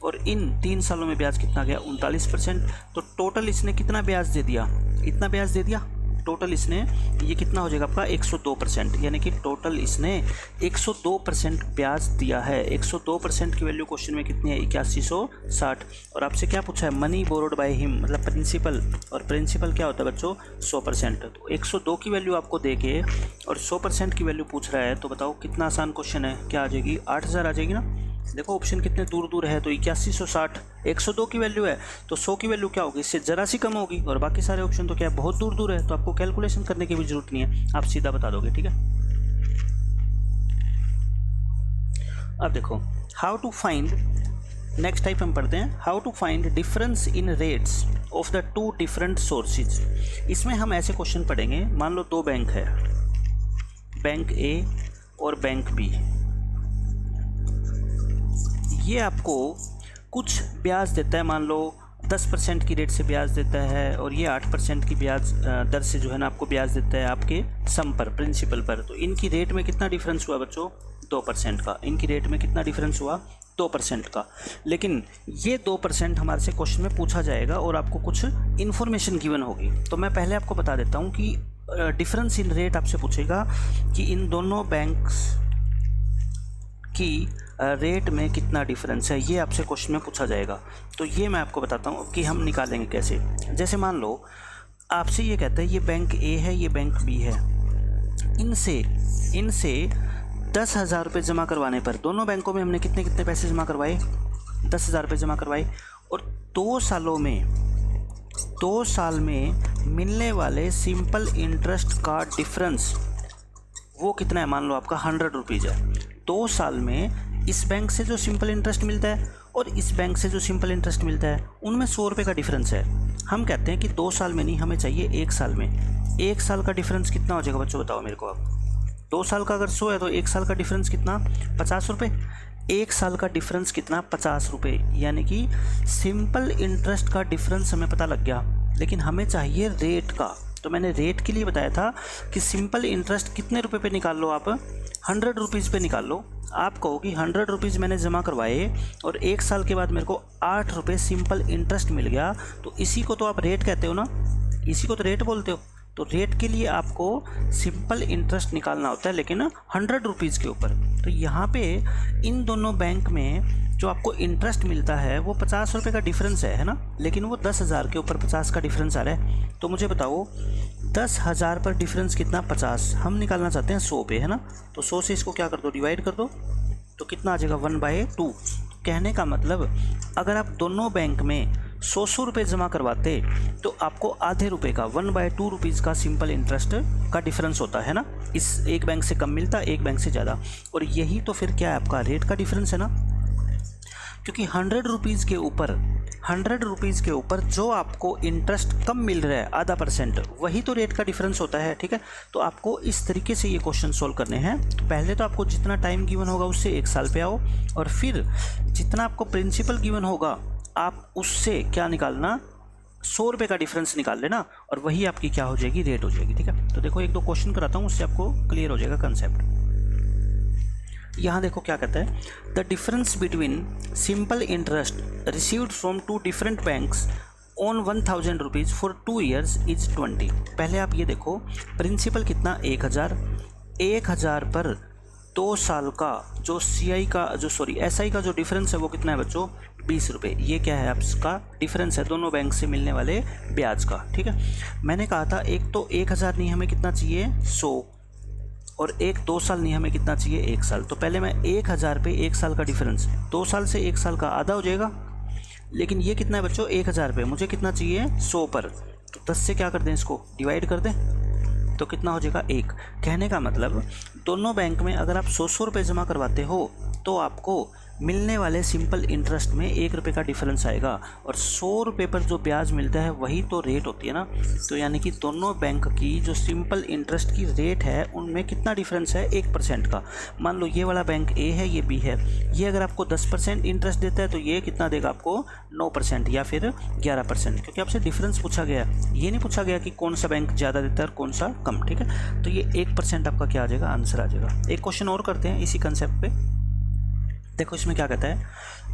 और इन 3 सालों में ब्याज कितना गया, 39%। तो टोटल इसने कितना ब्याज दे दिया, इतना ब्याज दे दिया। टोटल इसने ये कितना हो जाएगा आपका 102%, यानी कि टोटल इसने 102% ब्याज दिया है। 102% की वैल्यू क्वेश्चन में कितनी है, 8160। और आपसे क्या पूछा है, मनी बोरोड बाय हिम, मतलब प्रिंसिपल, और प्रिंसिपल क्या होता है बच्चों, 100%। तो 102 की वैल्यू आपको दे के और 100% की वैल्यू पूछ रहा है, तो बताओ कितना आसान क्वेश्चन है, क्या आ जाएगी, 8000 आ जाएगी ना। देखो ऑप्शन कितने दूर दूर है, तो 8160, 102 की वैल्यू है, तो 100 की वैल्यू क्या होगी, इससे ज़रा सी कम होगी। और बाकी सारे ऑप्शन तो क्या है, बहुत दूर दूर है, तो आपको कैलकुलेशन करने की भी जरूरत नहीं है, आप सीधा बता दोगे, ठीक है। अब देखो how to find, next type हम पढ़ते हैं, how to find difference in rates of the 2 different sources. इसमें हम ऐसे क्वेश्चन पढ़ेंगे, मान लो 2 बैंक है, बैंक ए और बैंक बी। ये आपको कुछ ब्याज देता है, मान लो 10% की रेट से ब्याज देता है, और ये 8% की ब्याज दर से जो है ना आपको ब्याज देता है आपके सम पर, प्रिंसिपल पर। तो इनकी रेट में कितना डिफरेंस हुआ बच्चों, 2% का। इनकी रेट में कितना डिफरेंस हुआ, 2% का। लेकिन ये 2% हमारे से क्वेश्चन में पूछा जाएगा और आपको कुछ इन्फॉर्मेशन गिवन होगी। तो मैं पहले आपको बता देता हूँ कि डिफरेंस इन रेट आपसे पूछेगा कि इन दोनों बैंक्स की रेट में कितना डिफरेंस है, ये आपसे क्वेश्चन में पूछा जाएगा। तो ये मैं आपको बताता हूँ कि हम निकालेंगे कैसे। जैसे मान लो आपसे ये कहता है ये बैंक ए है, ये बैंक बी है, इनसे 10,000 रुपये जमा करवाने पर, दोनों बैंकों में हमने कितने कितने पैसे जमा करवाए, 10,000 रुपये जमा करवाए, और 2 साल में मिलने वाले सिंपल इंटरेस्ट का डिफरेंस वो कितना है, मान लो आपका 100 रुपीज़ है। 2 साल में इस बैंक से जो सिंपल इंटरेस्ट मिलता है और इस बैंक से जो सिंपल इंटरेस्ट मिलता है उनमें 100 रुपये का डिफरेंस है। हम कहते हैं कि 2 साल में नहीं, हमें चाहिए 1 साल में। 1 साल का डिफरेंस कितना हो जाएगा बच्चों, बताओ मेरे को आप। 2 साल का अगर 100 है तो 1 साल का डिफरेंस कितना, 50 रुपये। 1 साल का डिफरेंस कितना, 50 रुपये। यानी कि सिंपल इंटरेस्ट का डिफरेंस हमें पता लग गया, लेकिन हमें चाहिए रेट का। तो मैंने रेट के लिए बताया था कि सिंपल इंटरेस्ट कितने रुपए पे निकाल लो आप, 100 रुपीज़ पे निकाल लो। आप कहो कि 100 रुपीज़ मैंने जमा करवाए और 1 साल के बाद मेरे को 8 रुपये सिंपल इंटरेस्ट मिल गया, तो इसी को तो आप रेट कहते हो ना, इसी को तो रेट बोलते हो। तो रेट के लिए आपको सिंपल इंटरेस्ट निकालना होता है, लेकिन 100 रुपीज़ के ऊपर। तो यहाँ पे इन दोनों बैंक में जो आपको इंटरेस्ट मिलता है वो 50 रुपये का डिफरेंस है ना, लेकिन वो 10,000 के ऊपर 50 का डिफरेंस आ रहा है। तो मुझे बताओ 10,000 पर डिफरेंस कितना, 50। हम निकालना चाहते हैं 100 पे, है ना। तो 100 से इसको क्या कर दो, डिवाइड कर दो, तो कितना आ जाएगा, 1/2। कहने का मतलब अगर आप दोनों बैंक में 100 रुपये जमा करवाते तो आपको आधे रुपये का, 1/2 रुपीज़ का सिंपल इंटरेस्ट का डिफरेंस होता है ना। इस एक बैंक से कम मिलता, एक बैंक से ज़्यादा। और यही तो फिर क्या है, आपका रेट का डिफरेंस है ना। क्योंकि 100 रुपीज़ के ऊपर जो आपको इंटरेस्ट कम मिल रहा है, आधा %, वही तो रेट का डिफरेंस होता है, ठीक है। तो आपको इस तरीके से ये क्वेश्चन सोल्व करने हैं। तो पहले तो आपको जितना टाइम गिवन होगा उससे 1 साल पे आओ, और फिर जितना आपको प्रिंसिपल गिवन होगा आप उससे क्या निकालना, 100 रुपये का डिफरेंस निकाल लेना, और वही आपकी क्या हो जाएगी, रेट हो जाएगी, ठीक है। तो देखो 1-2 क्वेश्चन कराता हूँ, उससे आपको क्लियर हो जाएगा कंसेप्ट। यहाँ देखो क्या कहता है, the difference between simple interest received from 2 different banks on 1000 rupees for 2 years is 20। पहले आप ये देखो, प्रिंसिपल कितना, 1000 पर 2 साल का जो SI का जो डिफरेंस है वो कितना है बच्चों, 20 रुपये। ये क्या है, आपका डिफरेंस है दोनों बैंक से मिलने वाले ब्याज का, ठीक है। मैंने कहा था एक तो 1000 नहीं, हमें कितना चाहिए, 100, और 2 साल नहीं, हमें कितना चाहिए, 1 साल। तो पहले मैं 1000 पे 1 साल का डिफरेंस, 2 साल से 1 साल का आधा हो जाएगा, लेकिन ये कितना है बच्चों, 1000 पे, मुझे कितना चाहिए, 100 पर। तो 10 से क्या कर दें, इसको डिवाइड कर दें, तो कितना हो जाएगा 1। कहने का मतलब दोनों बैंक में अगर आप 100 रुपये जमा करवाते हो तो आपको मिलने वाले सिंपल इंटरेस्ट में 1 रुपये का डिफरेंस आएगा, और 100 रुपये पर जो ब्याज मिलता है वही तो रेट होती है ना। तो यानी कि दोनों बैंक की जो सिंपल इंटरेस्ट की रेट है उनमें कितना डिफरेंस है, 1% का। मान लो ये वाला बैंक ए है, ये बी है, ये अगर आपको 10% इंटरेस्ट देता है तो ये कितना देगा आपको 9% या फिर 11%, क्योंकि आपसे डिफरेंस पूछा गया, ये नहीं पूछा गया कि कौन सा बैंक ज़्यादा देता है और कौन सा कम। ठीक है, तो ये 1% आपका क्या आ जाएगा, आंसर आ जाएगा। एक क्वेश्चन और करते हैं इसी कंसेप्ट पे। देखो इसमें क्या कहता है,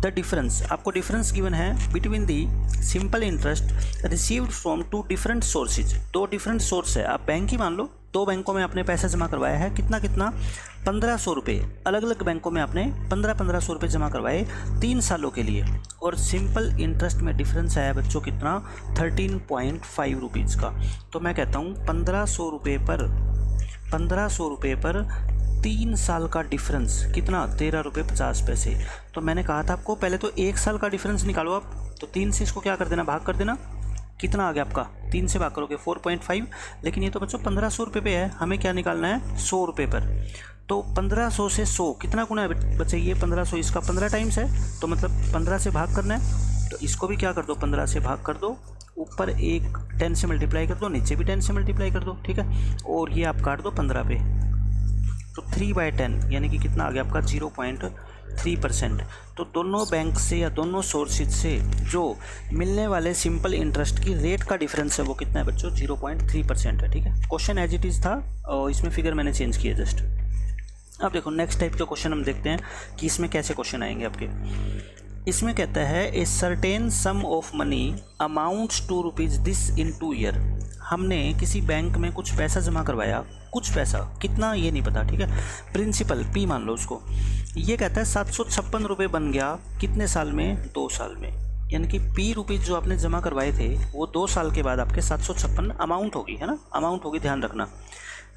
द डिफरेंस, आपको डिफरेंस गिवन है between the simple interest received from 2 different sources. 2 different source है, आप बैंक ही मान लो, 2 बैंकों में आपने पैसा जमा करवाया है, कितना 1500 रुपये। अलग अलग बैंकों में आपने 1500 रुपये जमा करवाए 3 सालों के लिए, और सिंपल इंटरेस्ट में डिफरेंस आया बच्चों कितना, 13.5 रुपीज़ का। तो मैं कहता हूँ 1500 रुपये पर 3 साल का डिफरेंस कितना, 13 रुपये 50 पैसे। तो मैंने कहा था आपको पहले तो 1 साल का डिफरेंस निकालो आप, तो 3 से इसको क्या कर देना, भाग कर देना। कितना आ गया आपका, 3 से भाग करोगे 4.5। लेकिन ये तो बच्चों 1500 रुपये पे है, हमें क्या निकालना है, 100 रुपये पर। तो 1500 से 100 कितना गुना है बच्चे, ये 1500, इसका 15 टाइम्स है, तो मतलब 15 से भाग करना है। तो इसको भी क्या कर दो, 15 से भाग कर दो, ऊपर एक 10 से मल्टीप्लाई कर दो, नीचे भी 10 से मल्टीप्लाई कर दो। ठीक है, और ये आप काट दो 15 पे, तो 3/10 यानी कि कितना आ गया आपका 0.3%। तो दोनों बैंक से या दोनों सोर्सेज से जो मिलने वाले सिंपल इंटरेस्ट की रेट का डिफरेंस है वो कितना है बच्चों, 0.3% है। ठीक है, क्वेश्चन एज इट इज़ था और इसमें फिगर मैंने चेंज किया जस्ट। अब देखो नेक्स्ट टाइप के क्वेश्चन हम देखते हैं कि इसमें कैसे क्वेश्चन आएंगे आपके। इसमें कहता है a certain sum of money amounts to rupees this in 2 year. हमने किसी बैंक में कुछ पैसा जमा करवाया, कुछ पैसा, कितना ये नहीं पता। ठीक है, प्रिंसिपल पी मान लो उसको। ये कहता है 756 रुपये बन गया कितने साल में, 2 साल में। यानी कि पी रुपीज़ जो आपने जमा करवाए थे वो 2 साल के बाद आपके 756 अमाउंट होगी, है ना, अमाउंट होगी, ध्यान रखना।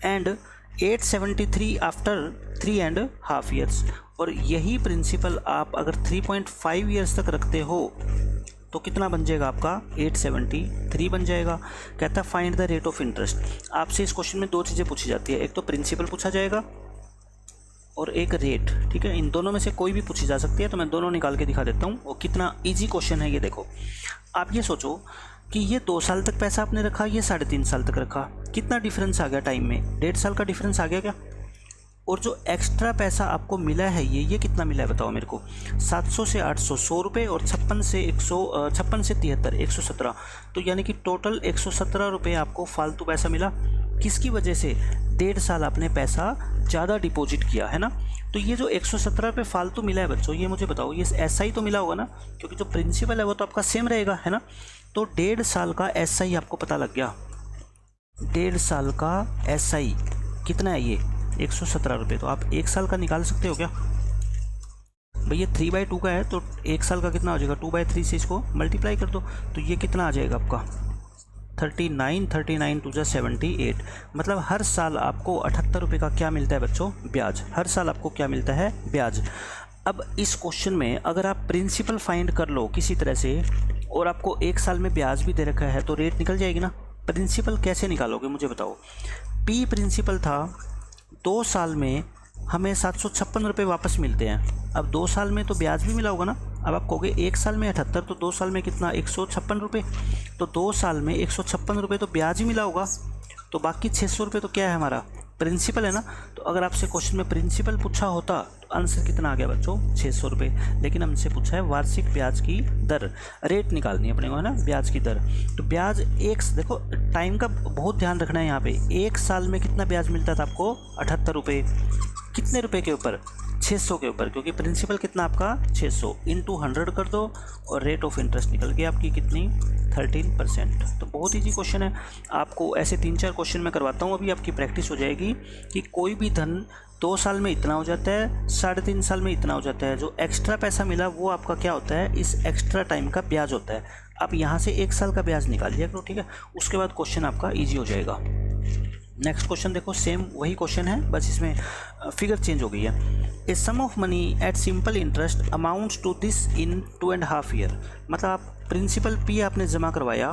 And 873 after 3.5 years. और यही प्रिंसिपल आप अगर 3.5 ईयर्स तक रखते हो तो कितना बन जाएगा आपका, 873 बन जाएगा। कहता है find the rate of interest. आपसे इस क्वेश्चन में 2 चीज़ें पूछी जाती है, एक तो प्रिंसिपल पूछा जाएगा और एक रेट। ठीक है, इन दोनों में से कोई भी पूछी जा सकती है, तो मैं दोनों निकाल के दिखा देता हूँ। और कितना ईजी क्वेश्चन है ये देखो। आप ये सोचो कि ये 2 साल तक पैसा आपने रखा, ये 3.5 साल तक रखा, कितना डिफरेंस आ गया टाइम में, 1.5 साल का डिफरेंस आ गया क्या। और जो एक्स्ट्रा पैसा आपको मिला है ये कितना मिला है बताओ मेरे को, 700 से 800 100 रुपये, और 56 से 73 117। तो यानी कि टोटल 117 रुपये आपको फालतू पैसा मिला। किसकी वजह से, 1.5 साल आपने पैसा ज़्यादा डिपॉजिट किया, है ना। तो ये जो 117 रुपये फालतू मिला है बच्चों, ये मुझे बताओ ये ऐसा ही तो मिला होगा ना, क्योंकि जो प्रिंसिपल है वो तो आपका सेम रहेगा, है ना। तो 1.5 साल का SI आपको पता लग गया। 1.5 साल का SI कितना है, ये 117 रुपये। तो आप 1 साल का निकाल सकते हो क्या भैया, 3/2 का है तो 1 साल का कितना हो जाएगा, 2/3 से इसको मल्टीप्लाई कर दो, तो ये कितना आ जाएगा आपका 39 2 78। मतलब हर साल आपको 78 रुपये का क्या मिलता है बच्चों, ब्याज। हर साल आपको क्या मिलता है, ब्याज। अब इस क्वेश्चन में अगर आप प्रिंसिपल फाइंड कर लो किसी तरह से और आपको 1 साल में ब्याज भी दे रखा है तो रेट निकल जाएगी ना। प्रिंसिपल कैसे निकालोगे मुझे बताओ। पी प्रिंसिपल था, 2 साल में हमें 756 रुपये वापस मिलते हैं। अब 2 साल में तो ब्याज भी मिला होगा ना। अब आप कहोगे 1 साल में 78 तो 2 साल में कितना, 156 रुपये। तो 2 साल में 156 रुपये तो ब्याज ही मिला होगा, तो बाकी 600 रुपये तो क्या है हमारा, प्रिंसिपल है ना। तो अगर आपसे क्वेश्चन में प्रिंसिपल पूछा होता तो आंसर कितना आ गया बच्चों, 600 रुपये। लेकिन हमसे पूछा है वार्षिक ब्याज की दर, रेट निकालनी है अपने को, है ना, ब्याज की दर। तो ब्याज एक, देखो टाइम का बहुत ध्यान रखना है यहाँ पे। 1 साल में कितना ब्याज मिलता था आपको, 78 रुपये। कितने रुपए के ऊपर, 600 के ऊपर, क्योंकि प्रिंसिपल कितना आपका 600 इंटू 100 कर दो और रेट ऑफ इंटरेस्ट निकल गई आपकी कितनी, 13%। तो बहुत ईजी क्वेश्चन है। आपको ऐसे 3-4 क्वेश्चन मैं करवाता हूँ, अभी आपकी प्रैक्टिस हो जाएगी कि कोई भी धन 2 साल में इतना हो जाता है, 3.5 साल में इतना हो जाता है। जो एक्स्ट्रा पैसा मिला वो आपका क्या होता है, इस एक्स्ट्रा टाइम का ब्याज होता है। आप यहाँ से 1 साल का ब्याज निकाल लिया करो, ठीक है। उसके बाद क्वेश्चन आपका ईजी हो जाएगा। नेक्स्ट क्वेश्चन देखो, सेम वही क्वेश्चन है, बस इसमें फिगर चेंज हो गई है। A sum of money at simple interest amounts to this in 2.5 year. मतलब आप प्रिंसिपल पी आपने जमा करवाया,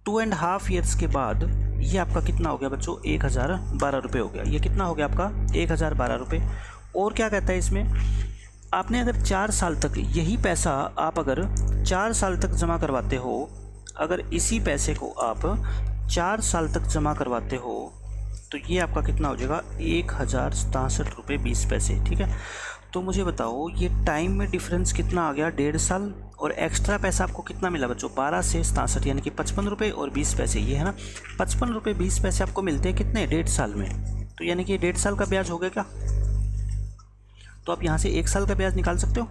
2.5 ईयर्स के बाद ये आपका कितना हो गया बच्चों, 1012 रुपये हो गया। ये कितना हो गया आपका, 1012 रुपये। और क्या कहता है इसमें, आपने अगर 4 साल तक यही पैसा आप अगर 4 साल तक जमा करवाते हो, अगर इसी पैसे को आप 4 साल तक जमा करवाते हो तो ये आपका कितना हो जाएगा, 1067 रुपये 20 पैसे। ठीक है, तो मुझे बताओ ये टाइम में डिफरेंस कितना आ गया, 1.5 साल। और एक्स्ट्रा पैसा आपको कितना मिला बच्चों, 12 से 67 यानी कि 55 रुपये और 20 पैसे, ये है ना 55 रुपये 20 पैसे आपको मिलते हैं कितने, 1.5 साल में। तो यानी कि 1.5 साल का ब्याज हो गया क्या। तो आप यहाँ से 1 साल का ब्याज निकाल सकते हो,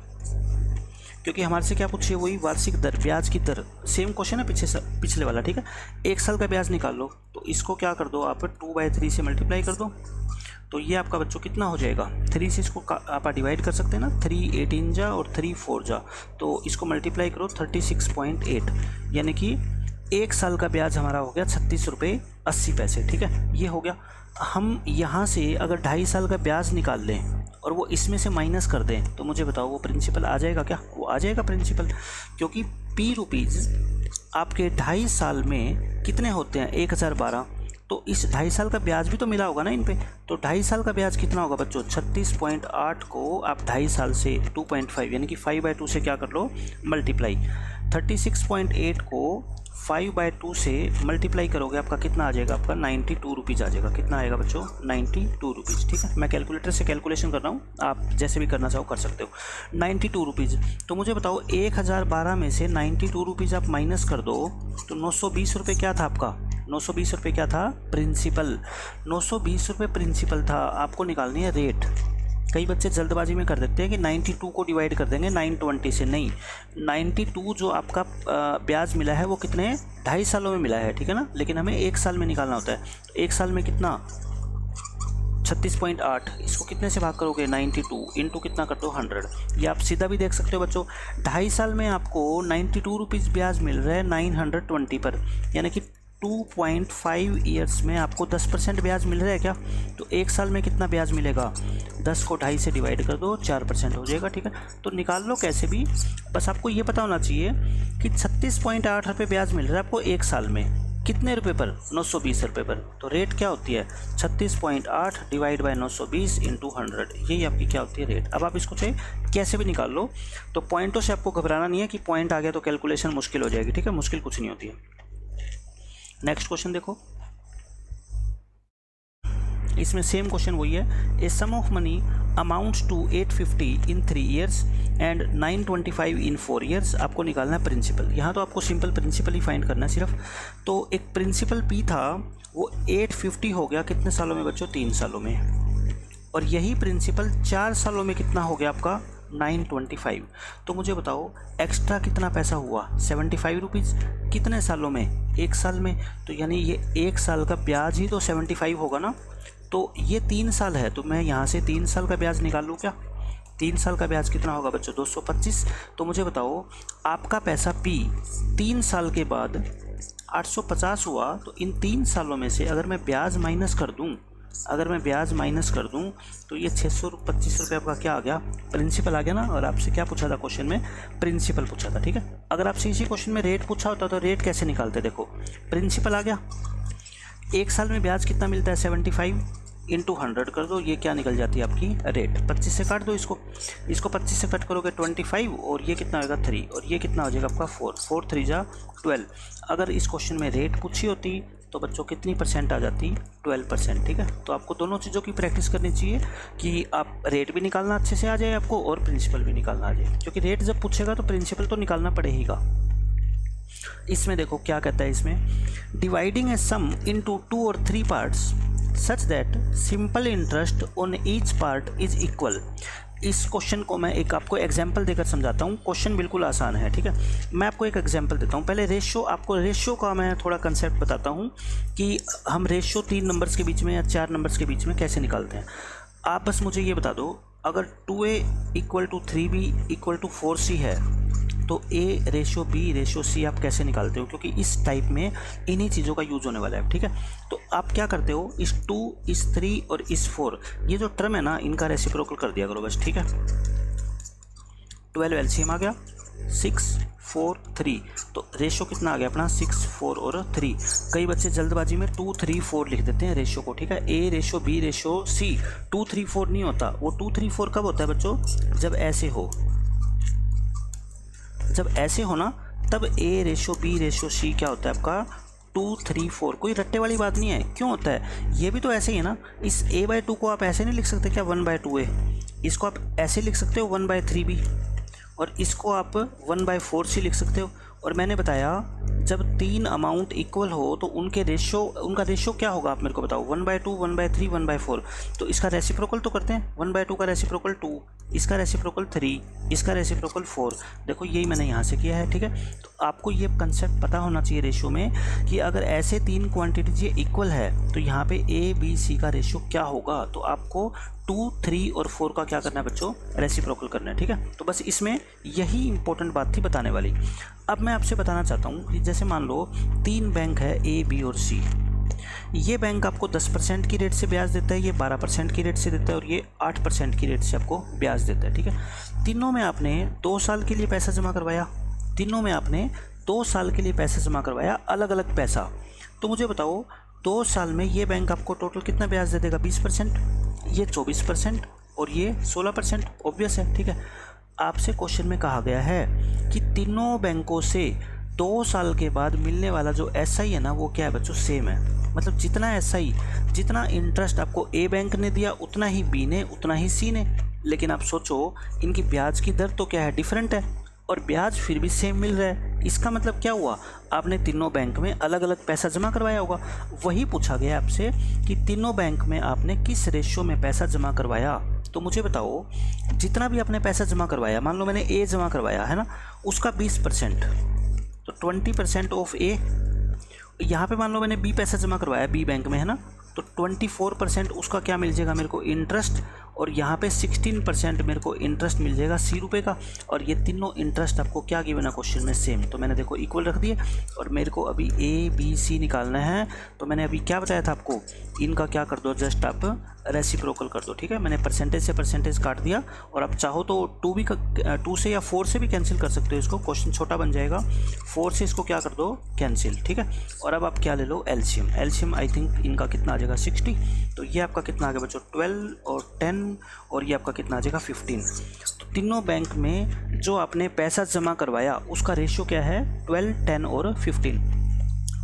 क्योंकि हमारे से क्या पूछिए, वही वार्षिक दर, ब्याज की दर, सेम क्वेश्चन है पिछले वाला। ठीक है, 1 साल का ब्याज निकाल लो, तो इसको क्या कर दो आप 2/3 से मल्टीप्लाई कर दो, तो ये आपका बच्चों कितना हो जाएगा, 3 से इसको आप डिवाइड कर सकते हैं ना, 3 18 जा और 3 4 जा, तो इसको मल्टीप्लाई करो 36.8, यानी कि 1 साल का ब्याज हमारा हो गया 36 रुपये 80 पैसे। ठीक है, ये हो गया। हम यहाँ से अगर 2.5 साल का ब्याज निकाल लें और वो इसमें से माइनस कर दें, तो मुझे बताओ वो प्रिंसिपल आ जाएगा क्या, वो आ जाएगा प्रिंसिपल, क्योंकि P रुपीज़ आपके 2.5 साल में कितने होते हैं, 1012, तो इस 2.5 साल का ब्याज भी तो मिला होगा ना इन पे। तो 2.5 साल का ब्याज कितना होगा बच्चों, 36.8 को आप 2.5 साल से 2.5 यानी कि 5/2 से क्या कर लो, मल्टीप्लाई। 36.8 को 5/2 से मल्टीप्लाई करोगे, आपका कितना आ जाएगा, आपका 92 रुपीज़ आ जाएगा। कितना आएगा बच्चों, 92 रुपीज़। ठीक है, मैं कैलकुलेटर से कैलकुलेशन कर रहा हूँ, आप जैसे भी करना चाहो कर सकते हो। 92 रुपीज़। तो मुझे बताओ 1012 में से 92 रुपीज़ आप माइनस कर दो, तो 920 रुपये क्या था आपका, 920 रुपये क्या था, प्रिंसिपल। 920 रुपये प्रिंसिपल था। आपको निकालनी है रेट। कई बच्चे जल्दबाजी में कर देते हैं कि 92 को डिवाइड कर देंगे 920 से, नहीं, 92 जो आपका ब्याज मिला है वो कितने 2.5 सालों में मिला है। ठीक है ना, लेकिन हमें 1 साल में निकालना होता है। तो 1 साल में कितना, 36.8, इसको कितने से भाग करोगे, 92 इंटू कितना कर दो 100। ये आप सीधा भी देख सकते हो बच्चों, 2.5 साल में आपको 92 रुपीज़ ब्याज मिल रहा है 920 पर, यानी कि 2.5 ईयर्स में आपको 10% ब्याज मिल रहा है क्या। तो 1 साल में कितना ब्याज मिलेगा, 10 को 2.5 से डिवाइड कर दो, 4% हो जाएगा। ठीक है, तो निकाल लो कैसे भी, बस आपको ये पता होना चाहिए कि 36.8 रुपये ब्याज मिल रहा है आपको 1 साल में, कितने रुपए पर, 920 रुपये पर। तो रेट क्या होती है, 36.8 डिवाइड बाय 920 इंटू 100, यही आपकी क्या होती है रेट। अब आप इसको चाहे कैसे भी निकाल लो। तो पॉइंटों से आपको घबराना नहीं है कि पॉइंट आ गया तो कैलकुलेशन मुश्किल हो जाएगी। ठीक है, मुश्किल कुछ नहीं होती है। नेक्स्ट क्वेश्चन देखो, इसमें सेम क्वेश्चन वही है। A sum of money amounts to 850 in 3 years and 925 in 4 years. आपको निकालना है प्रिंसिपल। यहाँ तो आपको सिंपल प्रिंसिपल ही फाइंड करना है सिर्फ। तो एक प्रिंसिपल P था, वो 850 हो गया कितने सालों में बच्चों, 3 सालों में। और यही प्रिंसिपल 4 सालों में कितना हो गया आपका, 925। तो मुझे बताओ एक्स्ट्रा कितना पैसा हुआ, 75 रुपीज़, कितने सालों में, 1 साल में। तो यानी ये 1 साल का ब्याज ही तो 75 होगा ना। तो ये 3 साल है, तो मैं यहाँ से 3 साल का ब्याज निकाल लूँ क्या। 3 साल का ब्याज कितना होगा बच्चों, 225। तो मुझे बताओ आपका पैसा P 3 साल के बाद 850 हुआ, तो इन 3 सालों में से अगर मैं ब्याज माइनस कर दूं, तो ये 625 रुपये आपका क्या आ गया, प्रिंसिपल आ गया ना। और आपसे क्या पूछा था क्वेश्चन में, प्रिंसिपल पूछा था। ठीक है, अगर आपसे इसी क्वेश्चन में रेट पूछा होता तो रेट कैसे निकालते, देखो प्रिंसिपल आ गया, 1 साल में ब्याज कितना मिलता है, 75 इंटू 100 कर दो, ये क्या निकल जाती है आपकी रेट। 25 से काट दो इसको 25 से कट करोगे 25, और ये कितना होगा 3, और ये कितना हो जाएगा आपका 4 3 जा 12। अगर इस क्वेश्चन में रेट पूछी होती तो बच्चों कितनी परसेंट आ जाती, 12%। ठीक है, तो आपको दोनों चीज़ों की प्रैक्टिस करनी चाहिए कि आप रेट भी निकालना अच्छे से आ जाए आपको और प्रिंसिपल भी निकालना आ जाए, क्योंकि रेट जब पूछेगा तो प्रिंसिपल तो निकालना पड़ेगा। इसमें देखो क्या कहता है, इसमें डिवाइडिंग ए सम इनटू 2 और 3 parts such that simple interest on each part is equal. इस क्वेश्चन को मैं एक आपको एग्जांपल देकर समझाता हूँ। क्वेश्चन बिल्कुल आसान है। ठीक है, मैं आपको एक एग्जांपल देता हूँ। पहले आपको रेशियो का मैं थोड़ा कंसेप्ट बताता हूँ कि हम रेशियो 3 नंबर्स के बीच में या 4 नंबर्स के बीच में कैसे निकालते हैं। आप बस मुझे ये बता दो, अगर 2a = 3b = 4c है तो a ratio b ratio c आप कैसे निकालते हो, क्योंकि इस टाइप में इन्हीं चीज़ों का यूज होने वाला है। ठीक है, तो आप क्या करते हो, इस 2 इस 3 और इस 4 ये जो टर्म है ना, इनका रेसिप्रोकल कर दिया करो बस। ठीक है, 12 LCM आ गया, 6 6, 4, 3, तो रेशो कितना आ गया अपना 6, 4 और 3। कई बच्चे जल्दबाजी में 2, 3, 4 लिख देते हैं रेशो को, ठीक है। A ratio B ratio C, 2, 3, 4 नहीं होता। वो 2, 3, 4 कब होता है बच्चों? जब ऐसे हो, जब ऐसे हो ना, तब A ratio B ratio C क्या होता है आपका 2, 3, 4। कोई रट्टे वाली बात नहीं है। क्यों होता है? ये भी तो ऐसे ही है ना। इस A/2 को आप ऐसे नहीं लिख सकते क्या 1/2A? इसको आप ऐसे लिख सकते हो 1/3B, और इसको आप 1/4C लिख सकते हो। और मैंने बताया जब 3 अमाउंट इक्वल हो तो उनका रेशो क्या होगा, आप मेरे को बताओ। 1/2, 1/3, 1/4। तो इसका रेसिप्रोकल तो करते हैं। 1/2 का रेसिप्रोकल 2, इसका रेसिप्रोकल 3, इसका रेसिप्रोकल 4। देखो यही मैंने यहाँ से किया है, ठीक है। तो आपको ये कंसेप्ट पता होना चाहिए रेशो में कि अगर ऐसे 3 क्वांटिटीज ये इक्वल है तो यहाँ पे A, B, C का रेशो क्या होगा। तो आपको 2, 3 और 4 का क्या करना है बच्चों, रेसिप्रोकल करना है, ठीक है। तो बस इसमें यही इंपॉर्टेंट बात थी बताने वाली। अब मैं आपसे बताना चाहता हूँ कि जैसे मान लो 3 बैंक है A, B और C। ये बैंक आपको 10% की रेट से ब्याज देता है, ये 12% की रेट से देता है, और ये 8% की रेट से आपको ब्याज देता है, ठीक है। तीनों में आपने 2 साल के लिए पैसा जमा करवाया, तीनों में आपने 2 साल के लिए पैसा जमा करवाया, अलग अलग पैसा। तो मुझे बताओ 2 साल में ये बैंक आपको टोटल कितना ब्याज दे देगा? 20%, ये 24% और ये 16%। ऑब्वियस है, ठीक है। आपसे क्वेश्चन में कहा गया है कि तीनों बैंकों से 2 साल के बाद मिलने वाला जो SI है ना, वो क्या है बच्चों? सेम है। मतलब जितना SI, जितना इंटरेस्ट आपको A बैंक ने दिया उतना ही B ने, उतना ही C ने। लेकिन आप सोचो इनकी ब्याज की दर तो क्या है? डिफरेंट है, और ब्याज फिर भी सेम मिल रहा है। इसका मतलब क्या हुआ? आपने तीनों बैंक में अलग अलग पैसा जमा करवाया होगा। वही पूछा गया आपसे कि तीनों बैंक में आपने किस रेशो में पैसा जमा करवाया। तो मुझे बताओ जितना भी आपने पैसा जमा करवाया, मान लो मैंने A जमा करवाया है ना, उसका 20%, तो 20% ऑफ A। यहाँ पे मान लो मैंने B पैसा जमा करवाया, B बैंक में है ना, तो 24% उसका क्या मिल जाएगा मेरे को? इंटरेस्ट। और यहाँ पे 16% मेरे को इंटरेस्ट मिल जाएगा C रुपये का। और ये तीनों इंटरेस्ट आपको क्या गिवन है क्वेश्चन में? सेम। तो मैंने देखो इक्वल रख दिए, और मेरे को अभी A, B, C निकालना है। तो मैंने अभी क्या बताया था आपको, इनका क्या कर दो, जस्ट आप रेसिप्रोकल कर दो, ठीक है। मैंने परसेंटेज से परसेंटेज काट दिया, और आप चाहो तो 2 से या 4 से भी कैंसिल कर सकते हो इसको, क्वेश्चन छोटा बन जाएगा। 4 से इसको क्या कर दो, कैंसिल, ठीक है। और अब आप क्या ले लो, एलसीएम। एलसीएम आई थिंक इनका कितना आ जाएगा? 60। तो ये आपका कितना आ गया बच्चों? 12 और 10, और ये आपका कितना आ जाएगा? 15। तो तीनों बैंक में जो आपने पैसा जमा करवाया उसका रेशियो क्या है? 12, 10 और 15।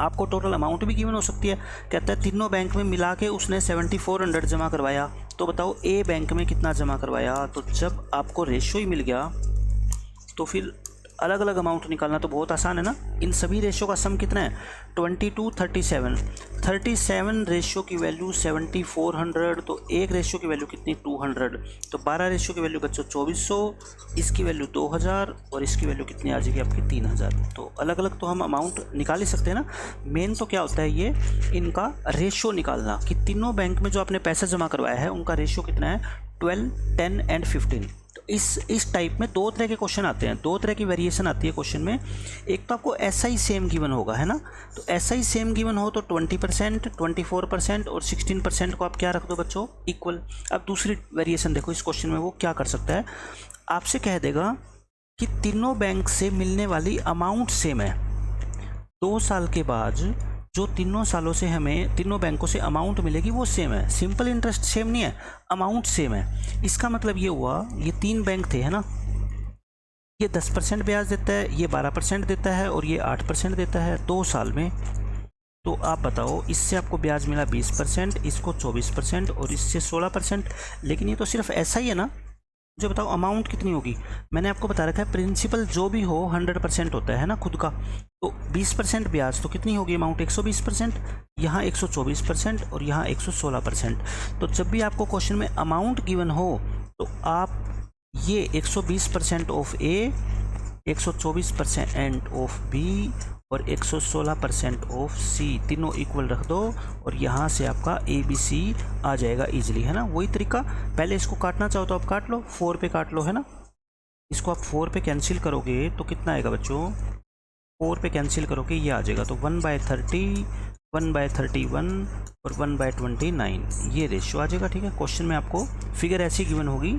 आपको टोटल अमाउंट भी गिवन हो सकती है। कहता है तीनों बैंक में मिला के उसने 7400 जमा करवाया। तो बताओ A बैंक में कितना जमा करवाया। तो जब आपको रेशियो ही मिल गया तो फिर अलग अलग अमाउंट निकालना तो बहुत आसान है ना। इन सभी रेशियो का सम कितना है? 22, 37। 37 रेशियो की वैल्यू 7400, तो एक रेशियो की वैल्यू कितनी? 200। तो 12 रेशियो की वैल्यू बच्चों 2400, इसकी वैल्यू 2000, और इसकी वैल्यू कितनी आ जाएगी आपकी? 3000। तो अलग अलग तो हम अमाउंट निकाल ही सकते हैं ना। मेन तो क्या होता है ये इनका रेशियो निकालना कि तीनों बैंक में जो आपने पैसा जमा करवाया है उनका रेशियो कितना है? 12, 10 एंड 15। इस टाइप में 2 तरह के क्वेश्चन आते हैं, 2 तरह की वेरिएशन आती है क्वेश्चन में। एक तो आपको SI सेम गिवन होगा, है ना। तो SI सेम गिवन हो तो 20%, 24% और 16% को आप क्या रख दो बच्चों? इक्वल। अब दूसरी वेरिएशन देखो इस क्वेश्चन में, वो क्या कर सकता है? आपसे कह देगा कि तीनों बैंक से मिलने वाली अमाउंट सेम है। 2 साल के बाद जो तीनों सालों से हमें तीनों बैंकों से अमाउंट मिलेगी वो सेम है। सिंपल इंटरेस्ट सेम नहीं है, अमाउंट सेम है। इसका मतलब ये हुआ, ये 3 बैंक थे, है ना, ये 10% ब्याज देता है, ये 12% देता है, और ये 8% देता है 2 साल में। तो आप बताओ, इससे आपको ब्याज मिला 20%, इसको 24% और इससे 16%। लेकिन ये तो सिर्फ ऐसा ही है ना। मुझे बताओ अमाउंट कितनी होगी? मैंने आपको बता रखा है प्रिंसिपल जो भी हो 100% होता है ना खुद का। तो 20% ब्याज तो कितनी होगी अमाउंट? 120%। यहाँ 124% और यहाँ 116%। तो जब भी आपको क्वेश्चन में अमाउंट गिवन हो तो आप ये 120% ऑफ A, 124% ऑफ B और 116% ऑफ C तीनों इक्वल रख दो, और यहाँ से आपका ABC आ जाएगा इजीली, है ना। वही तरीका, पहले इसको काटना चाहो तो आप काट लो, 4 पे काट लो, है ना। इसको आप 4 पे कैंसिल करोगे तो कितना आएगा बच्चों? 4 पे कैंसिल करोगे ये आ जाएगा, तो 1/30 1/31 और 1/29 ये रेशियो आ जाएगा। ठीक है, क्वेश्चन में आपको फिगर ऐसी गिवन होगी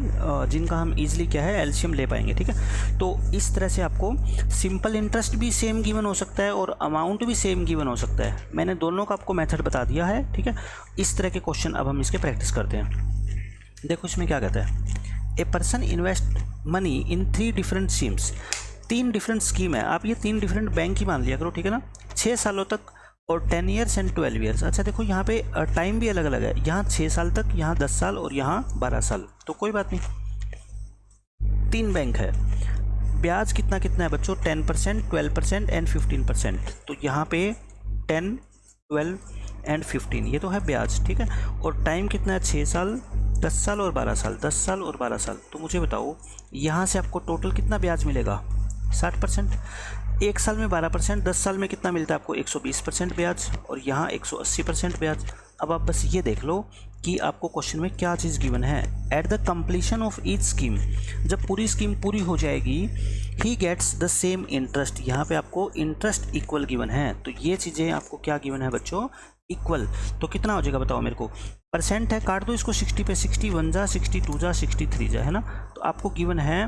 जिनका हम इजीली क्या है एलसीएम ले पाएंगे। ठीक है, तो इस तरह से आपको सिंपल इंटरेस्ट भी सेम गिवन हो सकता है और अमाउंट भी सेम गिवन हो सकता है। मैंने दोनों का आपको मेथड बता दिया है। ठीक है, इस तरह के क्वेश्चन अब हम इसके प्रैक्टिस करते हैं। देखो इसमें क्या कहता है, a person invest money in 3 different schemes. 3 different scheme है, आप ये 3 डिफरेंट बैंक की मान लिया करो। ठीक है ना, 6 सालों तक और 10 ईयर्स एंड 12 ईयर्स। अच्छा देखो यहाँ पे टाइम भी अलग अलग है, यहाँ 6 साल तक, यहाँ 10 साल और यहाँ 12 साल। तो कोई बात नहीं, 3 बैंक है। ब्याज कितना कितना है बच्चों, 10%, 12% एंड 15%। तो यहाँ पे 10, 12 एंड 15 ये तो है ब्याज। ठीक है, और टाइम कितना है, 6 साल, 10 साल और 12 साल, 10 साल और 12 साल। तो मुझे बताओ यहाँ से आपको टोटल कितना ब्याज मिलेगा, 60%। 1 साल में 12%, 10 साल में कितना मिलता है आपको, 120% ब्याज, और यहाँ 180% ब्याज। अब आप बस ये देख लो कि आपको क्वेश्चन में क्या चीज़ गिवन है। At the completion of each scheme, जब पूरी स्कीम पूरी हो जाएगी, he gets the same interest. यहाँ पे आपको इंटरेस्ट इक्वल गिवन है। तो ये चीज़ें आपको क्या गिवन है बच्चों, इक्वल। तो कितना हो जाएगा बताओ मेरे को, परसेंट है, काट दो इसको 60 पे, 61 जा, 62 जा, 63 जा, है ना। तो आपको गिवन है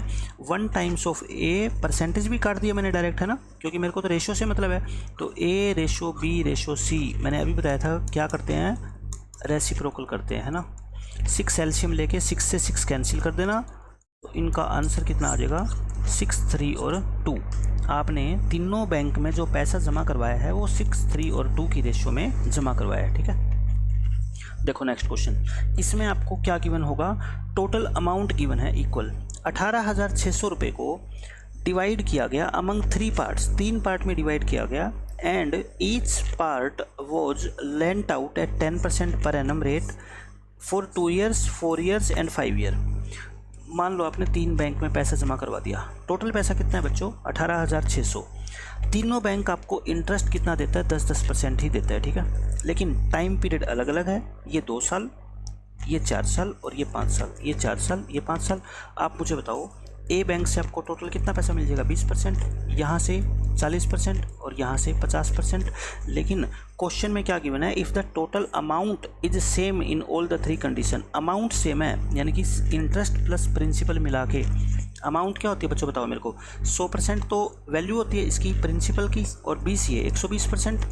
1 टाइम्स ऑफ ए, परसेंटेज भी काट दिया मैंने डायरेक्ट, है ना, क्योंकि मेरे को तो रेशियो से मतलब है। तो ए रेशो बी रेशो सी, मैंने अभी बताया था क्या करते हैं, रेसिप्रोकल करते हैं, है ना। 6 एलसीएम लेके 6 से 6 कैंसिल कर देना। तो इनका आंसर कितना आ जाएगा, 6, 3 और 2। आपने तीनों बैंक में जो पैसा जमा करवाया है वो 6, 3 और 2 की रेशियो में जमा करवाया है। ठीक है, देखो नेक्स्ट क्वेश्चन, इसमें आपको क्या गिवन होगा, टोटल अमाउंट गिवन है इक्वल। 18,600 रुपये को डिवाइड किया गया अमंग 3 पार्ट्स, 3 पार्ट में डिवाइड किया गया, and each part was lent out at 10% per annum rate for 2 years, 4 years and 5 year. मान लो आपने 3 बैंक में पैसा जमा करवा दिया, टोटल पैसा कितना है बच्चों, 18,600। तीनों बैंक आपको इंटरेस्ट कितना देता है, 10% ही देता है। ठीक है, लेकिन टाइम पीरियड अलग अलग है, ये 2 साल, ये 4 साल और ये 5 साल, ये 4 साल, ये 5 साल। आप मुझे बताओ ए बैंक से आपको टोटल कितना पैसा मिल जाएगा, 20%, यहाँ से 40% और यहाँ से 50%। लेकिन क्वेश्चन में क्या गिवन है, if the total amount is same in all the 3 condition. Amount same है, यानी कि इंटरेस्ट प्लस प्रिंसिपल मिला के अमाउंट क्या होती है बच्चों बताओ मेरे को, 100% तो वैल्यू होती है इसकी प्रिंसिपल की, और 20 ये 120%,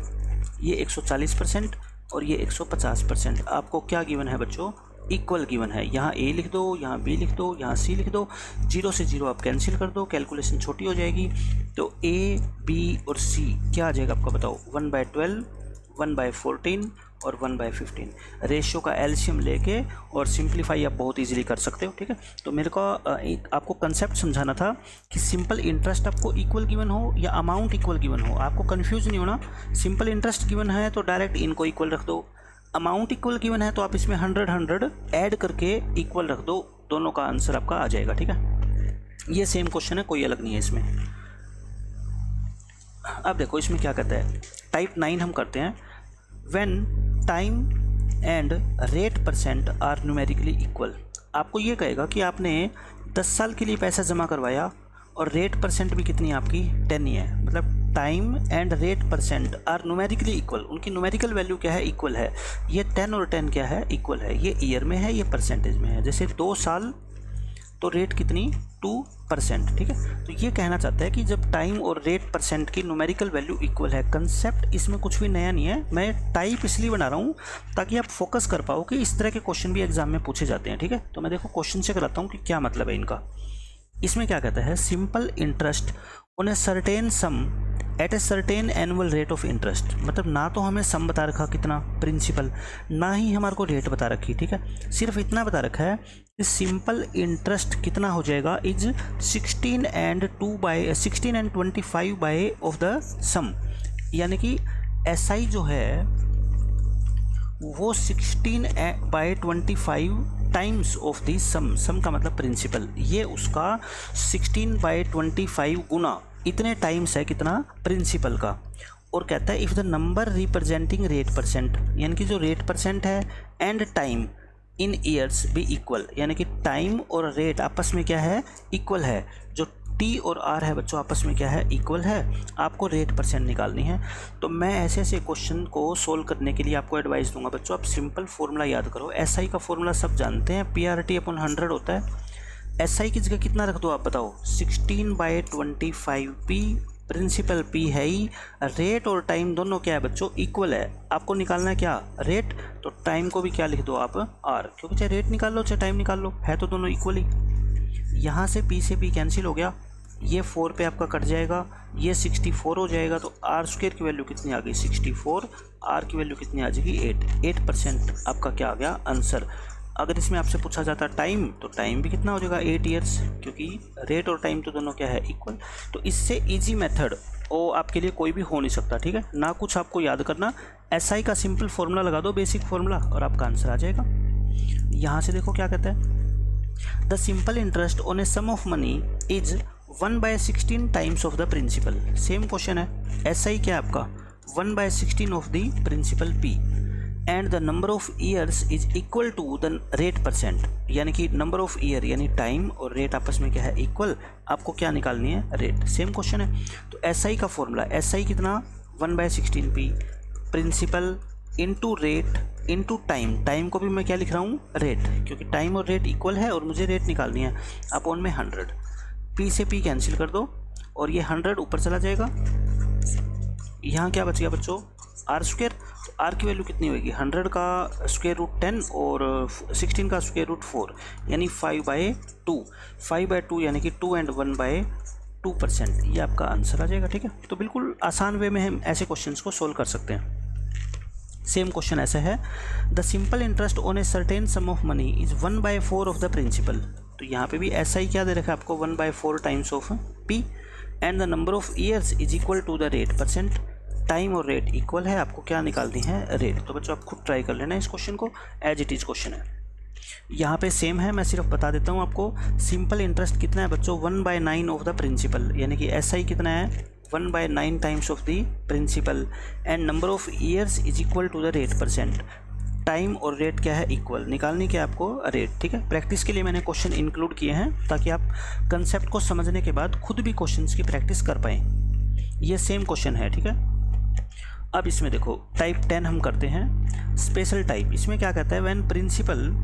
ये 140% और ये 150%। आपको क्या गिवन है बच्चों, इक्वल गिवन है। यहाँ ए लिख दो, यहाँ बी लिख दो, यहाँ सी लिख दो, 0 से 0 आप कैंसिल कर दो, कैलकुलेशन छोटी हो जाएगी। तो ए, बी और सी क्या आ जाएगा आपका बताओ, 1/12, 1/14 और 1/15। रेशियो का एलसीएम लेके और सिंप्लीफाई आप बहुत इजीली कर सकते हो। ठीक है, तो मेरे को आपको कंसेप्ट समझाना था कि सिंपल इंटरेस्ट आपको इक्वल गिवन हो या अमाउंट इक्वल गिवन हो, आपको कंफ्यूज नहीं होना। सिंपल इंटरेस्ट गिवन है तो डायरेक्ट इनको इक्वल रख दो, अमाउंट इक्वल गिवन है तो आप इसमें 100 ऐड करके इक्वल रख दो, दोनों का आंसर आपका आ जाएगा। ठीक है, ये सेम क्वेश्चन है, कोई अलग नहीं है इसमें। अब देखो इसमें क्या कहता है, टाइप 9 हम करते हैं। When time and rate percent are numerically equal. आपको ये कहेगा कि आपने 10 साल के लिए पैसा जमा करवाया और रेट परसेंट भी कितनी है आपकी, 10 ही है। मतलब time and rate percent are numerically equal, उनकी न्यूमेरिकल वैल्यू क्या है, इक्वल है। ये 10 और 10 क्या है, इक्वल है। ये ईयर में है, ये परसेंटेज में है। जैसे 2 साल तो रेट कितनी, 2%। ठीक है, तो ये कहना चाहता है कि जब टाइम और रेट परसेंट की न्यूमेरिकल वैल्यू इक्वल है, कंसेप्ट इसमें कुछ भी नया नहीं है। मैं टाइप इसलिए बना रहा हूँ ताकि आप फोकस कर पाओ कि इस तरह के क्वेश्चन भी एग्जाम में पूछे जाते हैं। ठीक है, तो मैं देखो क्वेश्चन से कराता हूँ कि क्या मतलब है इनका। इसमें क्या कहता है, simple interest on a certain sum at a certain annual rate of interest. मतलब ना तो हमें सम बता रखा कितना प्रिंसिपल, ना ही हमारे को रेट बता रखी। ठीक है, सिर्फ इतना बता रखा है कि सिंपल इंटरेस्ट कितना हो जाएगा, is 16 and 25 by of the sum. यानी कि एसआई जो है वो 16/25 टाइम्स ऑफ दी सम। सम का मतलब प्रिंसिपल, ये उसका 16/25 गुना इतने टाइम्स है कितना, प्रिंसिपल का। और कहता है if the number representing rate percent, यानी कि जो रेट परसेंट है, एंड टाइम इन ईयर्स भी इक्वल, यानी कि टाइम और रेट आपस में क्या है, इक्वल है। जो टी और आर है बच्चों आपस में क्या है, इक्वल है। आपको रेट परसेंट निकालनी है। तो मैं ऐसे ऐसे क्वेश्चन को सोल्व करने के लिए आपको एडवाइस दूंगा बच्चों, आप सिंपल फॉर्मूला याद करो। एसआई का फॉर्मूला सब जानते हैं, PRT/100 होता है। एसआई की जगह कितना रख दो आप बताओ, 16/25P। प्रिंसिपल P है ही, रेट और टाइम दोनों क्या है बच्चों, इक्वल है। आपको निकालना है क्या, रेट, तो टाइम को भी क्या लिख दो आप, R, क्योंकि चाहे रेट निकाल लो चाहे टाइम निकाल लो, है तो दोनों इक्वल ही। यहाँ से P से P कैंसिल हो गया, ये 4 पे आपका कट जाएगा, ये 64 हो जाएगा। तो R² की वैल्यू कितनी आ गई, 64। R की वैल्यू कितनी आ जाएगी, 8% आपका क्या आ गया आंसर। अगर इसमें आपसे पूछा जाता टाइम, तो टाइम भी कितना हो जाएगा, 8 ईयर्स, क्योंकि रेट और टाइम तो दोनों क्या है, इक्वल। तो इससे इजी मेथड वो आपके लिए कोई भी हो नहीं सकता, ठीक है ना। कुछ आपको याद करना, एसआई का सिंपल फॉर्मूला लगा दो, बेसिक फॉर्मूला, और आपका आंसर आ जाएगा। यहाँ से देखो क्या कहता है, the simple interest on a sum of money is 1/16 times of the principal. Same question है, एसआई क्या है आपका, 1/16 of the principal P, and the number of years is equal to the rate percent. यानी कि number of year यानी time और rate आपस में क्या है, इक्वल। आपको क्या निकालनी है, रेट। सेम क्वेश्चन है। तो एसआई का फॉर्मूला, एसआई कितना, 1/16P, principal into rate into time. Time को भी मैं क्या लिख रहा हूँ, रेट, क्योंकि टाइम और रेट इक्वल है और मुझे रेट निकालनी है। अपॉन में 100, P से P कैंसिल कर दो और ये 100 ऊपर चला जाएगा। यहाँ क्या बच गया बच्चों, R²। तो R की वैल्यू कितनी होगी, 100 का स्क्वायर रूट 10 और 16 का स्क्वायर रूट 4, यानी 5/2। 5/2 यानी कि 2 and 1/2%, ये आपका आंसर आ जाएगा, ठीक है। तो बिल्कुल आसान वे में हम ऐसे क्वेश्चंस को सोल्व कर सकते हैं। सेम क्वेश्चन ऐसा है, the simple interest on a certain sum of money is 1/4 of the principal. तो यहाँ पे भी ऐसा ही क्या दे रखा है आपको, 1/4 times of P, and the number of years is equal to the rate percent. Time और रेट इक्वल है, आपको क्या निकालनी है, रेट। तो बच्चों आप खुद ट्राई कर लेना इस क्वेश्चन को, एज इट इज क्वेश्चन है। यहाँ पे सेम है, मैं सिर्फ बता देता हूँ आपको। सिंपल इंटरेस्ट कितना है बच्चों, 1/9 ऑफ द प्रिंसिपल, यानी कि एसआई कितना है, 1/9 times of the principal, and number of years is equal to the rate percent. Time और रेट क्या है, इक्वल। निकालनी क्या है आपको, रेट, ठीक है। प्रैक्टिस के लिए मैंने क्वेश्चन इंक्लूड किए हैं ताकि आप कंसेप्ट को समझने के बाद खुद भी क्वेश्चंस की प्रैक्टिस कर पाएँ। ये सेम क्वेश्चन है, ठीक है। अब इसमें देखो टाइप 10 हम करते हैं, स्पेशल टाइप। इसमें क्या कहता है, व्हेन प्रिंसिपल,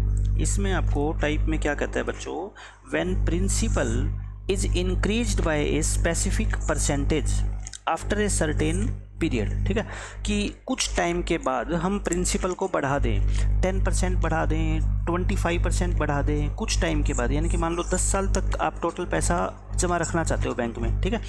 इसमें आपको टाइप में क्या कहता है बच्चों, when principal is increased by a specific percentage after a certain period, ठीक है। कि कुछ टाइम के बाद हम प्रिंसिपल को बढ़ा दें, 10% बढ़ा दें, 25% बढ़ा दें, कुछ टाइम के बाद। यानी कि मान लो 10 साल तक आप टोटल पैसा जमा रखना चाहते हो बैंक में, ठीक है।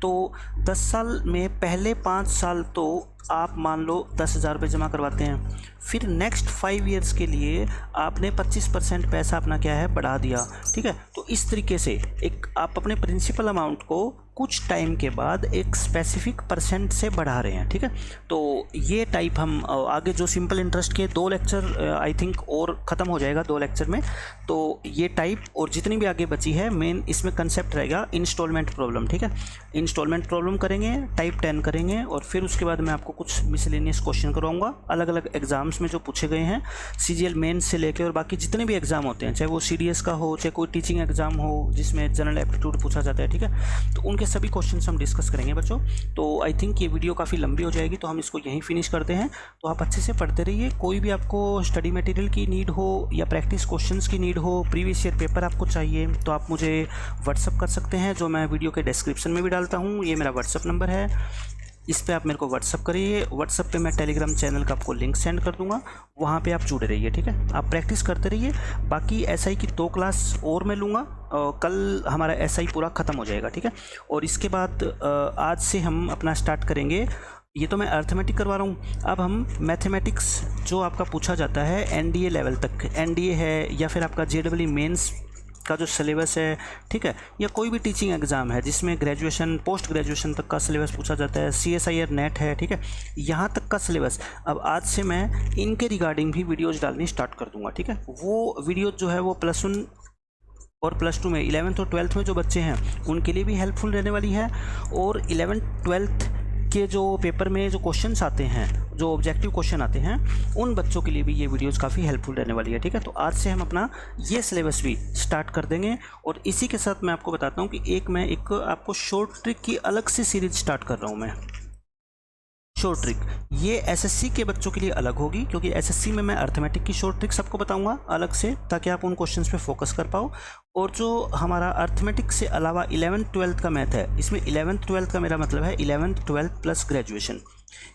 तो 10 साल में पहले 5 साल तो आप मान लो 10,000 रुपये जमा करवाते हैं, फिर नेक्स्ट 5 ईयर्स के लिए आपने 25% पैसा अपना क्या है, बढ़ा दिया, ठीक है। तो इस तरीके से एक आप अपने प्रिंसिपल अमाउंट को कुछ टाइम के बाद एक स्पेसिफिक परसेंट से बढ़ा रहे हैं, ठीक है। तो ये टाइप हम आगे जो सिंपल इंटरेस्ट के 2 लेक्चर आई थिंक और ख़त्म हो जाएगा 2 लेक्चर में। तो ये टाइप और जितनी भी आगे बची है, मेन इसमें कंसेप्ट रहेगा इंस्टॉलमेंट प्रॉब्लम, ठीक है। इंस्टॉलमेंट प्रॉब्लम करेंगे, टाइप 10 करेंगे, और फिर उसके बाद मैं आपको कुछ मिसलेनियस क्वेश्चन करवाऊंगा अलग अलग एग्जाम्स में जो पूछे गए हैं, CGL मेंस से लेकर और बाकी जितने भी एग्जाम होते हैं, चाहे वो CDS का हो, चाहे कोई टीचिंग एग्जाम हो जिसमें जनरल एप्टीट्यूड पूछा जाता है, ठीक है। तो उनके सभी क्वेश्चंस हम डिस्कस करेंगे बच्चों। तो आई थिंक ये वीडियो काफ़ी लंबी हो जाएगी, तो हम इसको यहीं फिनिश करते हैं। तो आप अच्छे से पढ़ते रहिए। कोई भी आपको स्टडी मटेरियल की नीड हो या प्रैक्टिस क्वेश्चंस की नीड हो, प्रीवियस ईयर पेपर आपको चाहिए, तो आप मुझे व्हाट्सअप कर सकते हैं, जो मैं वीडियो के डिस्क्रिप्शन में भी डालता हूँ। ये मेरा व्हाट्सअप नंबर है, इस पे आप मेरे को व्हाट्सअप करिए। व्हाट्सअप पे मैं टेलीग्राम चैनल का आपको लिंक सेंड कर दूंगा, वहाँ पे आप जुड़े रहिए, ठीक है। आप प्रैक्टिस करते रहिए। बाकी एसआई की 2 क्लास और मैं लूँगा, कल हमारा एसआई पूरा ख़त्म हो जाएगा, ठीक है। और इसके बाद आज से हम अपना स्टार्ट करेंगे। ये तो मैं अर्थमेटिक करवा रहा हूँ, अब हम मैथमेटिक्स जो आपका पूछा जाता है NDA लेवल तक, NDA है या फिर आपका JEE मेंस का जो सिलेबस है, ठीक है, या कोई भी टीचिंग एग्ज़ाम है जिसमें ग्रेजुएशन पोस्ट ग्रेजुएशन तक का सिलेबस पूछा जाता है, CSIR नेट है, ठीक है, यहाँ तक का सिलेबस अब आज से मैं इनके रिगार्डिंग भी वीडियोज़ डालनी स्टार्ट कर दूँगा, ठीक है। वो वीडियो जो है वो +1 और +2 में 11th और 12th में जो बच्चे हैं उनके लिए भी हेल्पफुल रहने वाली है, और 11th 12th के जो पेपर में जो क्वेश्चंस आते हैं जो ऑब्जेक्टिव क्वेश्चन आते हैं उन बच्चों के लिए भी ये वीडियोस काफ़ी हेल्पफुल रहने वाली है। ठीक है, तो आज से हम अपना ये सिलेबस भी स्टार्ट कर देंगे और इसी के साथ मैं आपको बताता हूँ कि मैं एक आपको शॉर्ट ट्रिक की अलग से सीरीज स्टार्ट कर रहा हूँ। मैं शॉर्ट ट्रिक ये एसएससी के बच्चों के लिए अलग होगी, क्योंकि एसएससी में मैं अर्थमेटिक की शॉर्ट ट्रिक सबको बताऊंगा अलग से, ताकि आप उन क्वेश्चंस पे फोकस कर पाओ। और जो हमारा अर्थमेटिक से अलावा 11th 12th का मैथ है, इसमें 11th 12th का मेरा मतलब है 11th 12th प्लस ग्रेजुएशन।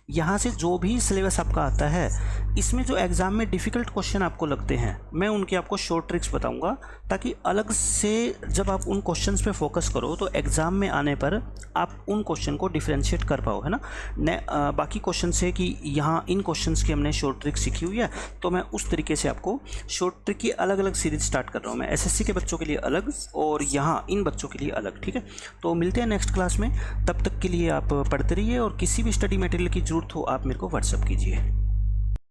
यहाँ से जो भी सिलेबस आपका आता है, इसमें जो एग्ज़ाम में डिफ़िकल्ट क्वेश्चन आपको लगते हैं, मैं उनकी आपको शॉर्ट ट्रिक्स बताऊंगा, ताकि अलग से जब आप उन क्वेश्चंस पे फोकस करो तो एग्ज़ाम में आने पर आप उन क्वेश्चन को डिफ्रेंशिएट कर पाओ, है ना। बाकी क्वेश्चन से कि यहाँ इन क्वेश्चंस की हमने शॉर्ट ट्रिक सीखी हुई है, तो मैं उस तरीके से आपको शॉर्ट ट्रिक की अलग अलग सीरीज स्टार्ट कर रहा हूँ। मैं एसएससी के बच्चों के लिए अलग और यहाँ इन बच्चों के लिए अलग। ठीक है, तो मिलते हैं नेक्स्ट क्लास में। तब तक के लिए आप पढ़ते रहिए और किसी भी स्टडी मटेरियल की ज़रूरत हो आप मेरे को व्हाट्सअप कीजिए।